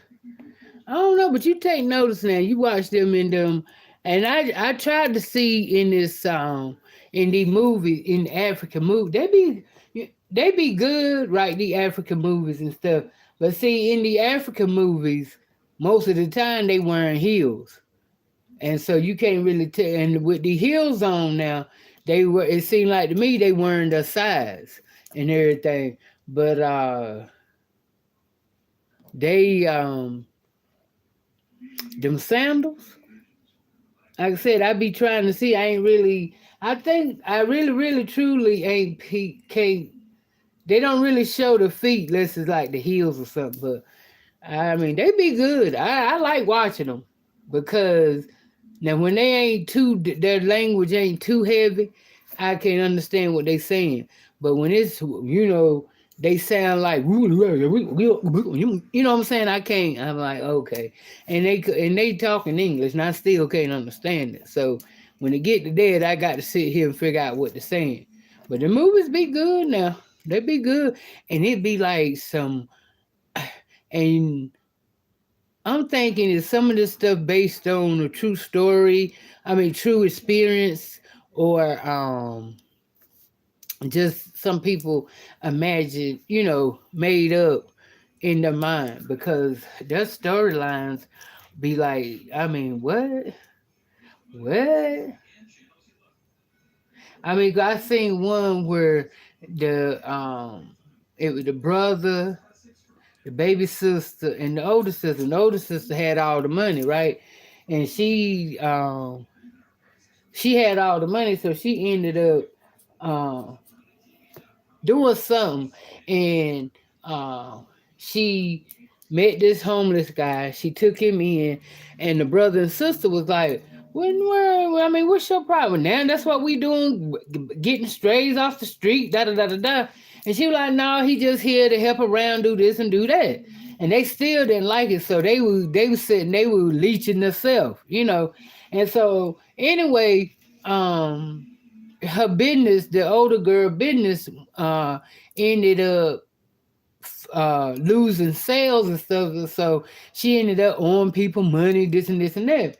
I don't know, but you take notice now. You watch them in them, and I tried to see in this in the movie in African movie they be good, right? The African movies and stuff, but see in the African movies, most of the time they wearing heels, and so you can't really tell. And with the heels on now, they were. It seemed like to me they wearing the size and everything, but they them sandals. Like I said, I be trying to see. I ain't really. I think I really, really, truly ain't can't. They don't really show the feet unless it's like the heels or something. But I mean, they be good. I like watching them because now when they ain't too, their language ain't too heavy. I can understand what they saying. But when it's they sound like you know what I'm saying. I can't. I'm like okay, and they talk in English, and I still can't understand it. So when it get to that, I got to sit here and figure out what they're saying. But the movies be good now. They be good, and it be like some. And I'm thinking is some of this stuff based on a true story. I mean, true experience, or just some people imagine, made up in their mind because their storylines be like, I mean, what? What? I mean, I seen one where the it was the brother, the baby sister, and the older sister. And the older sister had all the money, right? And she had all the money, so she ended up doing something, and uh, she met this homeless guy. She took him in, and the brother and sister was like, "What in the world? I mean, what's your problem now? That's what we doing, getting strays off the street, da da da da da." And she was like, "No, he just here to help around, do this and do that." And they still didn't like it, so they were sitting, they were leeching themselves. And so anyway, her business, the older girl business, ended up losing sales and stuff. And so she ended up owing people money, this and this and that.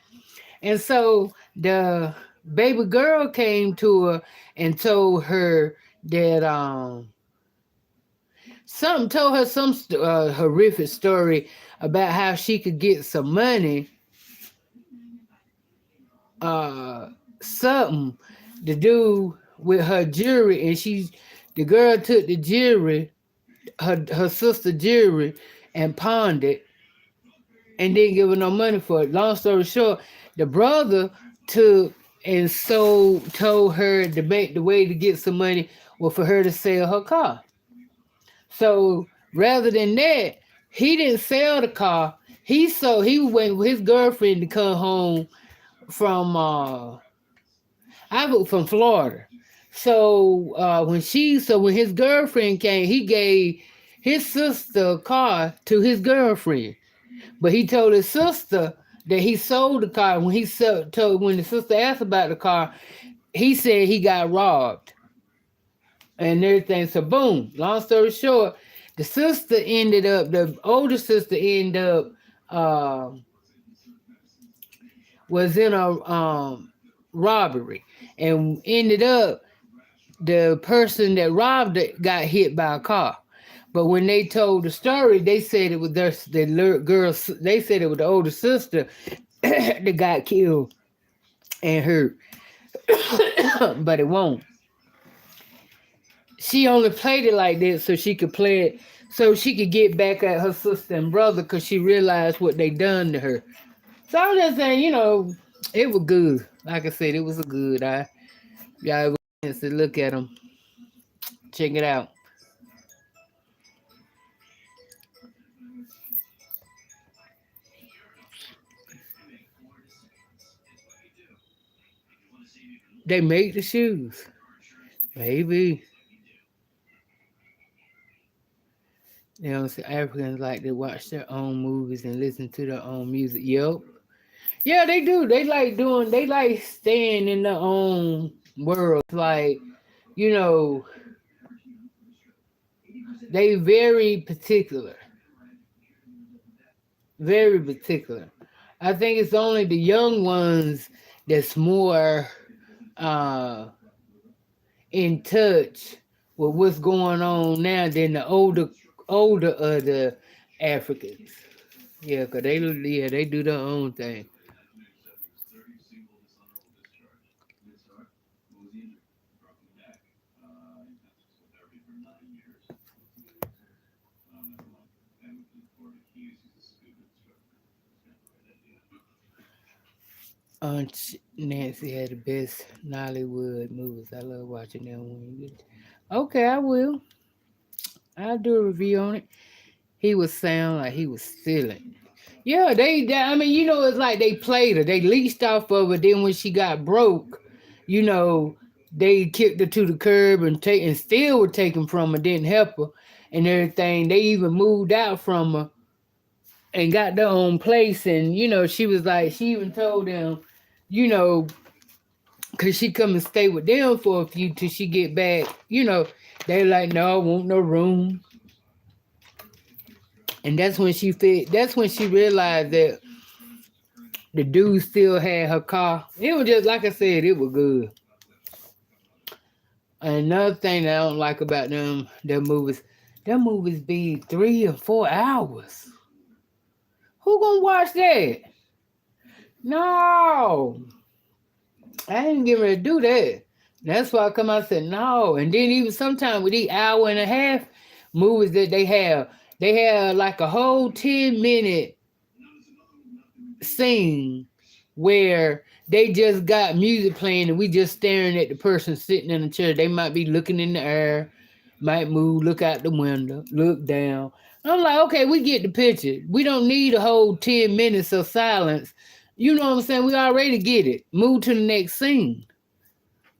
And so the baby girl came to her and told her that told her some horrific story about how she could get some money, uh, something to do with her jewelry, and the girl took the jewelry, her sister jewelry, and pawned it, and didn't give her no money for it. Long story short, the brother took and told her the way to get some money was for her to sell her car. So rather than that, he didn't sell the car. He went with his girlfriend to come home from from Florida. So when his girlfriend came, he gave his sister a car to his girlfriend. But he told his sister that he sold the car. When when the sister asked about the car, he said he got robbed and everything. So boom, long story short, the older sister ended up was in a robbery, and ended up the person that robbed it got hit by a car. But when they told the story, they said it was the girl. They said it was the older sister that got killed and hurt. But it won't. She only played it like this so she could play it, so she could get back at her sister and brother because she realized what they done to her. So I was just saying, it was good. Like I said, it was a good. It was a chance to look at them. Check it out. They make the shoes. Maybe. Africans like to watch their own movies and listen to their own music. Yep. Yeah, they do. They like staying in their own world. Like, you know, They very particular. Very particular. I think it's only the young ones that's more uh, in touch with what's going on now than the older of the Africans. Yeah, cause they do their own thing. Aunt Nancy had the best Nollywood movies. I love watching them when you get. Okay, I will. I'll do a review on it. He was sound like he was stealing. Yeah, I mean, it's like they played her. They leached off of her. Then when she got broke, you know, they kicked her to the curb and still were taken from her, didn't help her and everything. They even moved out from her and got their own place. And, she was like, she even told them, you know, cause she come and stay with them for a few till she get back. They like, no, I want no room. And that's when she realized that the dude still had her car. It was just like I said, it was good. Another thing that I don't like about their movies be 3 or 4 hours. Who gonna watch that? No, I ain't getting ready to do that. That's why I come out and said no. And then even sometimes with these hour and a half movies that they have like a whole 10-minute scene where they just got music playing and we just staring at the person sitting in the chair. They might be looking in the air, might move, look out the window, look down. I'm like, okay, we get the picture. We don't need a whole 10 minutes of silence. You know what I'm saying? We already get it. Move to the next scene.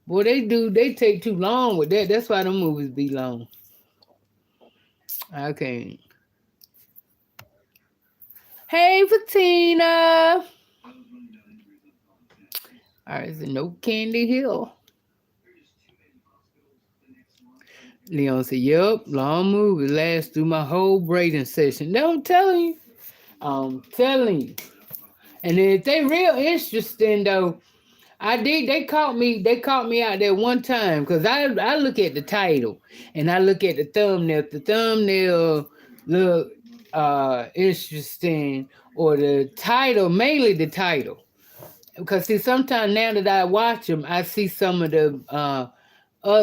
Boy, they take too long with that. That's why them movies be long. I can't. Hey, Fatina. All right, so no Candy Hill. Leon said, yup, long movie lasts through my whole braiding session. I'm telling you. I'm telling you. And if they real interesting though, they caught me out there one time because I look at the title and I look at the thumbnail. If the thumbnail look interesting or the title, mainly the title. Because see, sometimes now that I watch them, I see some of the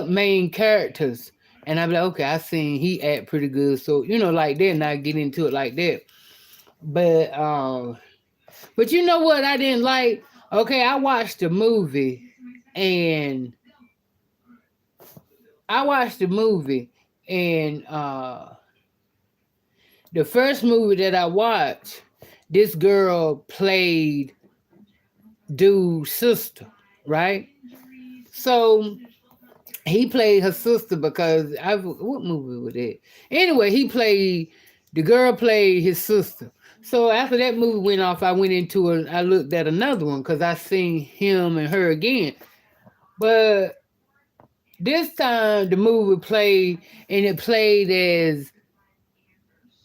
main characters, and I'm like, okay, I seen he act pretty good, so like that, and I get into it like that. But you know what I didn't like? Okay, I watched the movie, and the first movie that I watched, this girl played dude's sister, right? So he played her sister because what movie was it? Anyway, the girl played his sister. So after that movie went off, I looked at another one because I seen him and her again. But this time the movie played, and it played as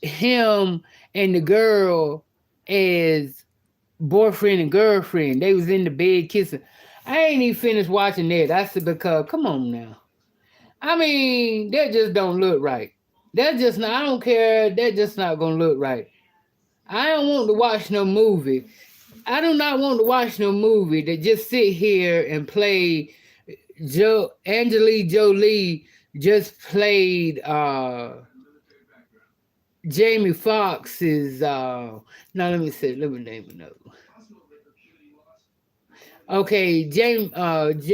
him and the girl as boyfriend and girlfriend. They was in the bed kissing. I ain't even finished watching that. I said, because come on now. I mean, that just don't look right. I don't care. That just not going to look right. I don't want to watch no movie. I do not want to watch no movie that just sit here and play Angelique Jolie just played Jamie Foxx's let me name another one. Okay,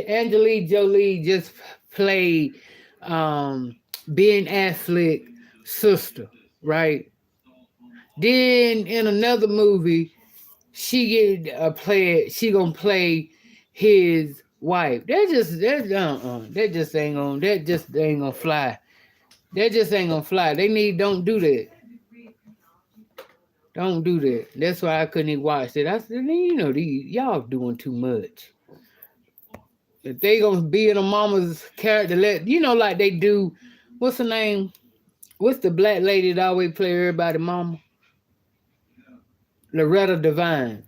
Angelique Jolie just played Ben Affleck's sister, right? Then in another movie, she gonna play his wife. That just ain't gonna fly. That just ain't gonna fly. Don't do that. Don't do that. That's why I couldn't even watch it. I said, y'all doing too much. If they gonna be in a mama's character, like they do, what's her name? What's the black lady that always play everybody mama? Loretta Devine.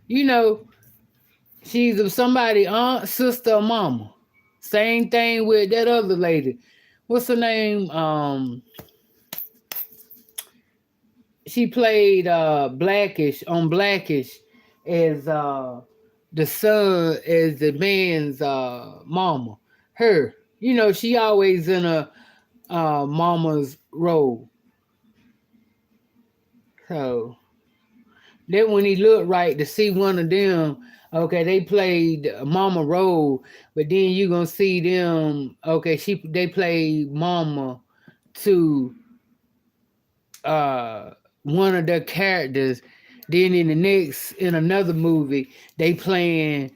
You know, she's somebody aunt, sister, or mama. Same thing with that other lady. What's her name? She played Blackish on Blackish as the son as the man's mama. Her. You know, she always in a mama's role. So then when he looked right to see one of them, okay, they played mama role, but then you gonna see them, okay, they played mama to uh one of their characters. Then in another movie, they playing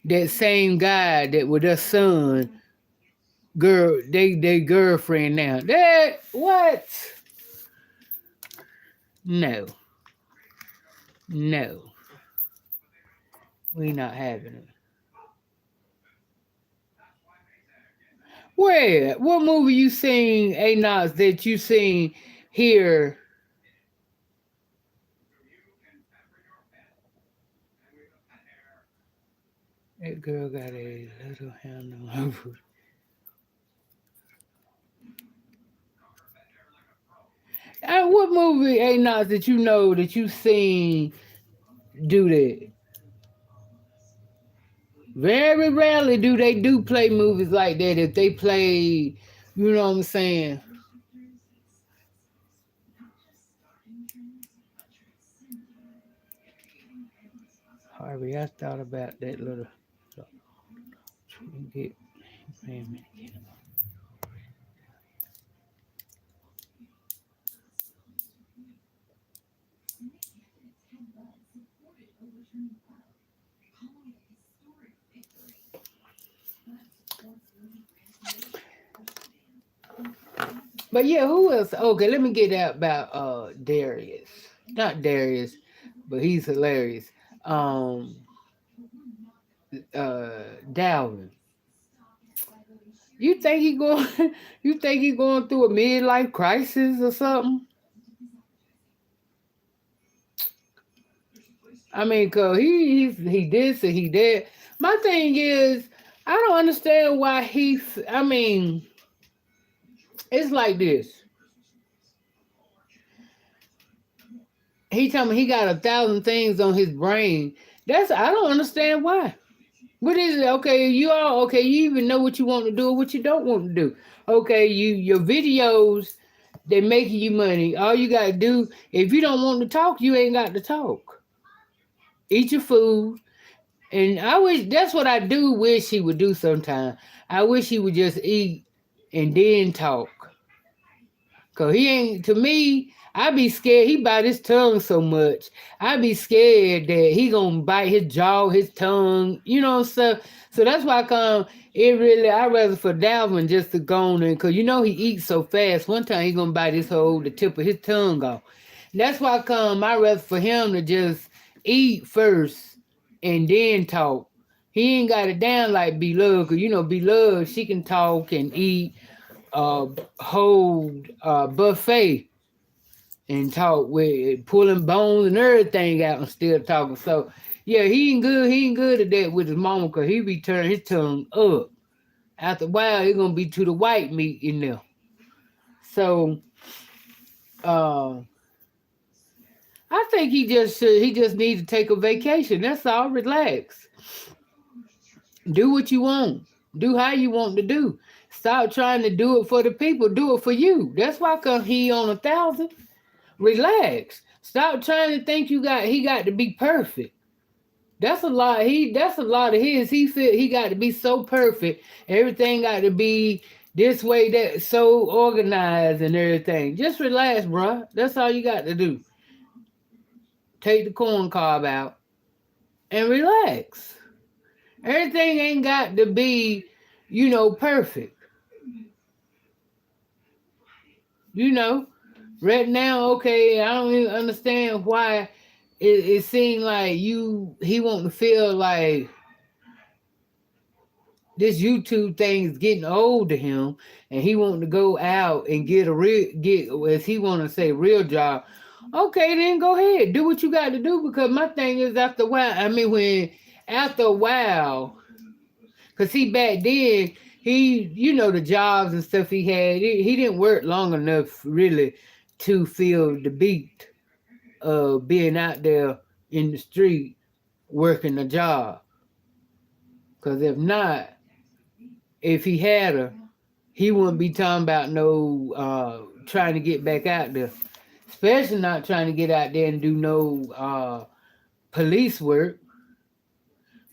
that same guy that with their son, they girlfriend now. That what? No. No. We not having it. Where? What movie you seen, Anos, that you seen here? That girl got a little hand on her foot. What movie, Anos, that you know that you seen do that? Very rarely do they do play movies like that. If they play, you know what I'm saying? Harvey, I thought about that little. Get, But yeah, who else? Okay, let me get out about Darius. Not Darius, but he's hilarious. Um Dalvin. You think he going you think he going through a midlife crisis or something? I mean, cause he this and he that. My thing is, I don't understand why I mean, it's like this. He told me he got 1,000 things on his brain. I don't understand why. What is it? Okay, you even know what you want to do or what you don't want to do. Okay, your videos, they making you money. All you gotta do, if you don't want to talk, you ain't got to talk. Eat your food. And that's what I do wish he would do sometime. I wish he would just eat and then talk. Cause he ain't, to me, I be scared. He bite his tongue so much. I be scared that he gonna bite his jaw, his tongue, stuff. So that's why I rather for Dalvin just to go on and, cause he eats so fast. One time he gonna bite the tip of his tongue off. That's why I rather for him to just eat first and then talk. He ain't got it down like Beloved, cause Beloved, she can talk and eat whole buffet and talk with pulling bones and everything out and still talking. So yeah, he ain't good. He ain't good at that with his mama because he be turning his tongue up. After a while, it's gonna be to the white meat in there. So I think he just need to take a vacation. That's all. Relax. Do what you want. Do how you want to do. Stop trying to do it for the people. Do it for you. That's why he on 1,000. Relax. Stop trying to think he got to be perfect. That's a lot. That's a lot of his. He feel he got to be so perfect. Everything got to be this way, that so organized and everything. Just relax, bro. That's all you got to do. Take the corn cob out and relax. Everything ain't got to be, perfect. Right now, okay, I don't even understand why it seemed like he want to feel like this YouTube thing is getting old to him, and he wanting to go out and get, as he want to say, real job. Okay, then go ahead, do what you got to do. Because my thing is, after a while, I mean, when after a while, cause see back then the jobs and stuff he had, he didn't work long enough really to feel the beat of being out there in the street working a job. Cause if not, if he had her, he wouldn't be talking about no trying to get back out there. Especially not trying to get out there and do no police work.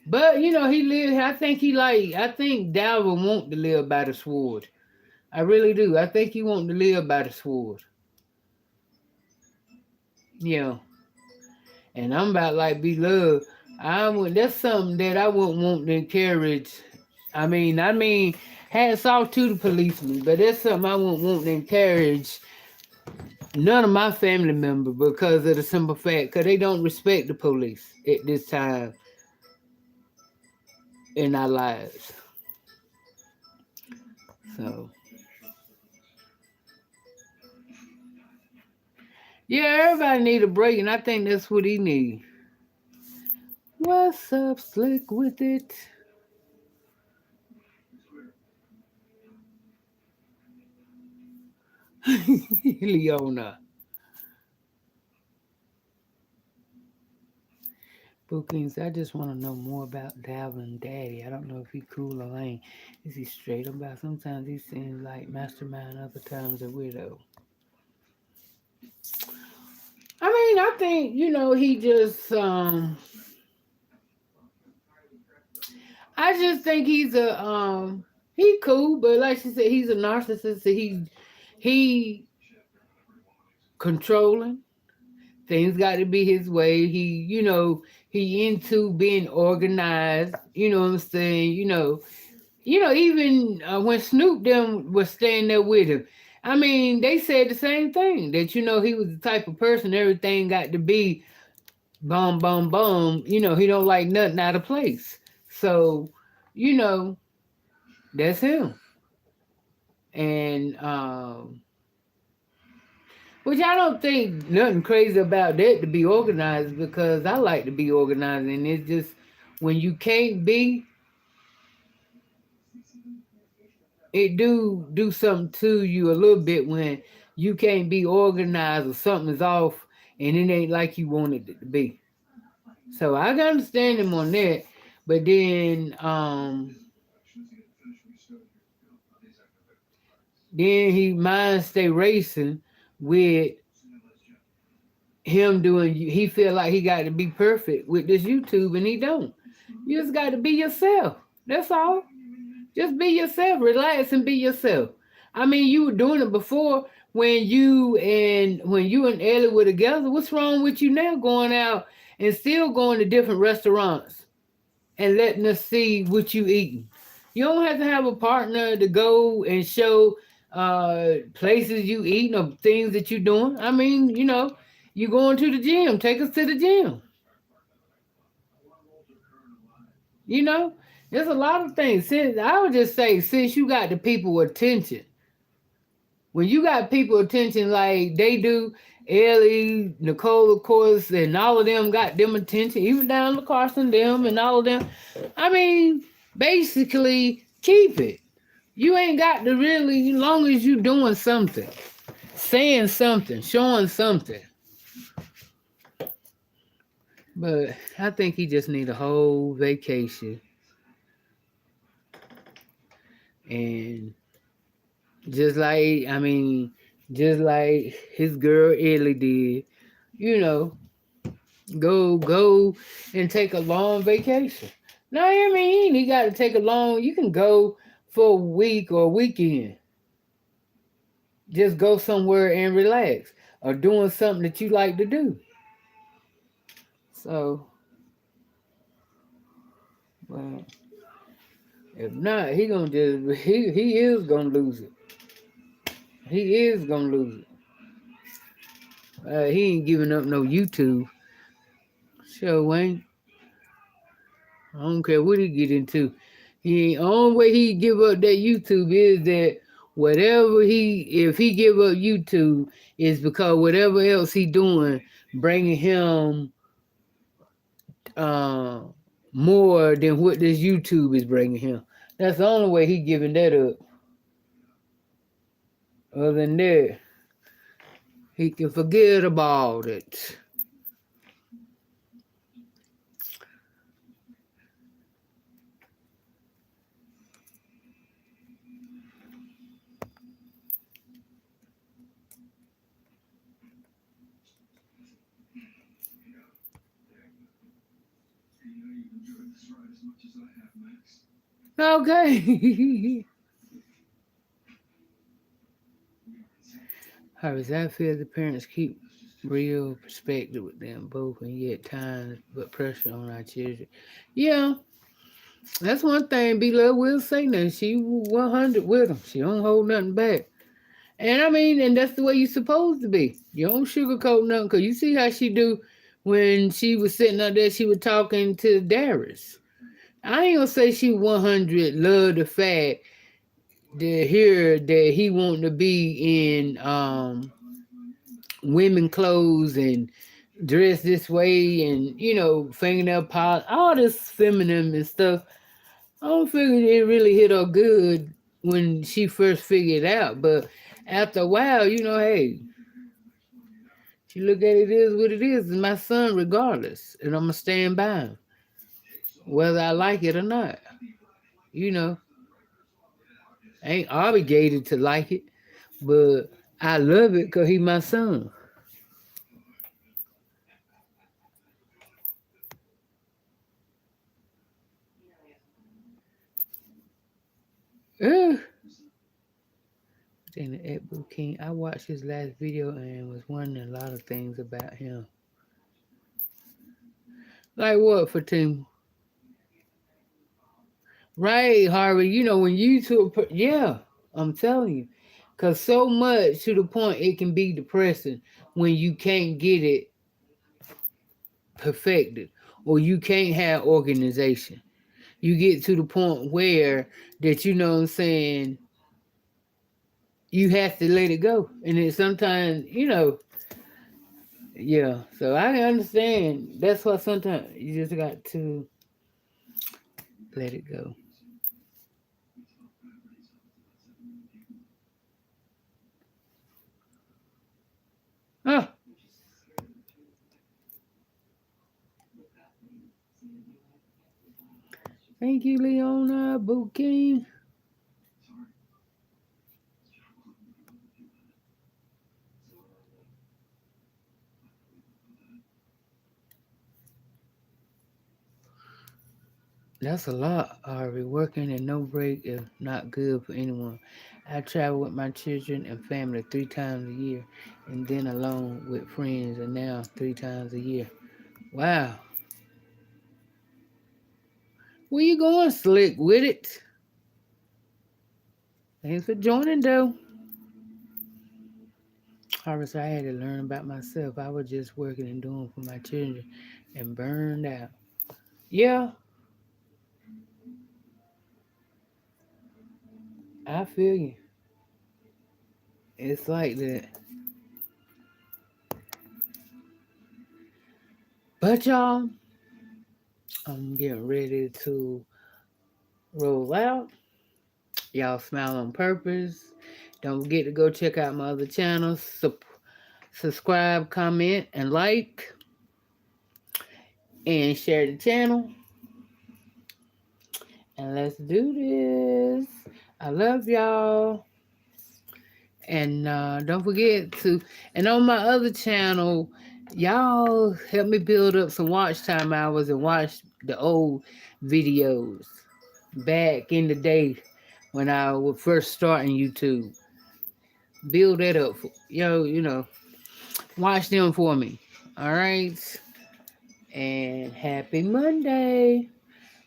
But he lived. I think Dalvin want to live by the sword. I really do. I think he want to live by the sword. Yeah. And I'm about like be loved. That's something that I wouldn't want to encourage. I mean, hats off to the policemen, but that's something I wouldn't want to encourage none of my family members because of the simple fact, because they don't respect the police at this time in our lives. So, yeah, everybody need a break, and I think that's what he need. What's up, Slick with it? Leona. Bookings, I just want to know more about Dalvin Daddy. I don't know if he cool or lame. Is he straight about? Sometimes he seems like mastermind, other times a widow. I think, he just I just think he's he cool, but like she said, he's a narcissist. So he controlling. Things got to be his way. He into being organized. You know what I'm saying? Even when Snoop them was staying there with him, they said the same thing that he was the type of person everything got to be boom, boom, boom. He don't like nothing out of place. So, you know, that's him. And which I don't think nothing crazy about that to be organized because I like to be organized, and it's just when you can't be, it do something to you a little bit when you can't be organized or something's off and it ain't like you wanted it to be. So I can understand him on that, but then he mind stay racing with him doing. He feel like he got to be perfect with this YouTube, and he don't. You just got to be yourself. That's all. Just be yourself. Relax and be yourself. You were doing it before when you and Ellie were together. What's wrong with you now going out and still going to different restaurants and letting us see what you eating? You don't have to have a partner to go and show places you eating or things that you doing. You going to the gym. Take us to the gym. You know, there's a lot of things. Since I would just say, since you got the people attention, when you got people attention like they do, Ellie, Nicole, of course, and all of them got them attention, even down to Carson, them, and all of them. Basically, keep it. You ain't got to really, as long as you doing something, saying something, showing something. But I think he just need a whole vacation. And just like, just like his girl Ellie did, you know, go and take a long vacation. No, he got to take a long, you can go for a week or a weekend. Just go somewhere and relax or doing something that you like to do. So, well, if not, he is gonna lose it. He is gonna lose it. He ain't giving up no YouTube. Sure, Wayne. I don't care what he get into. He only way he give up that YouTube is that if he give up YouTube is because whatever else he doing bringing him uh, more than what this YouTube is bringing him. That's the only way he giving that up. Other than that, he can forget about it. Okay. How does that feel? The parents keep real perspective with them both, and yet times but pressure on our children. Yeah, that's one thing. B Love will say nothing. She 100 with them. She don't hold nothing back. And I mean, and that's the way you supposed to be. You don't sugarcoat nothing, cause you see how she do when she was sitting up there. She was talking to Darius. I ain't gonna say she 100 love the fact to hear that he want to be in women clothes and dress this way and fingernail polish, all this feminine and stuff. I don't figure it really hit her good when she first figured it out, but after a while, hey, she look at it is what it is. It's my son regardless, and I'm gonna stand by him whether I like it or not. I ain't obligated to like it, but I love it because he's my son. Ugh. And Ed King, I watched his last video and was wondering a lot of things about him. Like what, Fatima? Right, Harvey. When YouTube, yeah, I'm telling you. Because so much to the point it can be depressing when you can't get it perfected or you can't have organization. You get to the point where that, you know what I'm saying, you have to let it go. And then sometimes, yeah. So I understand. That's why sometimes you just got to let it go. Huh. Thank you, Leona Booking. That's a lot, Harvey. Working and no break is not good for anyone. I travel with my children and family 3 times a year, and then alone with friends, and now 3 times a year. Wow. Where you going, Slick, with it? Thanks for joining, though. Harvey, I had to learn about myself. I was just working and doing for my children and burned out. Yeah, I feel you. It's like that. But y'all, I'm getting ready to roll out. Y'all smile on purpose. Don't forget to go check out my other channels. Subscribe, comment, and like. And share the channel. And let's do this. I love y'all. And don't forget to, and on my other channel, y'all help me build up some watch time hours and watch the old videos back in the day when I was first starting YouTube. Build that up. Watch them for me. All right. And happy Monday.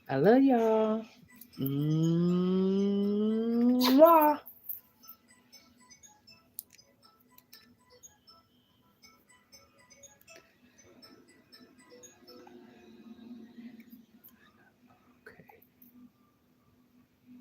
I love y'all. Mwah.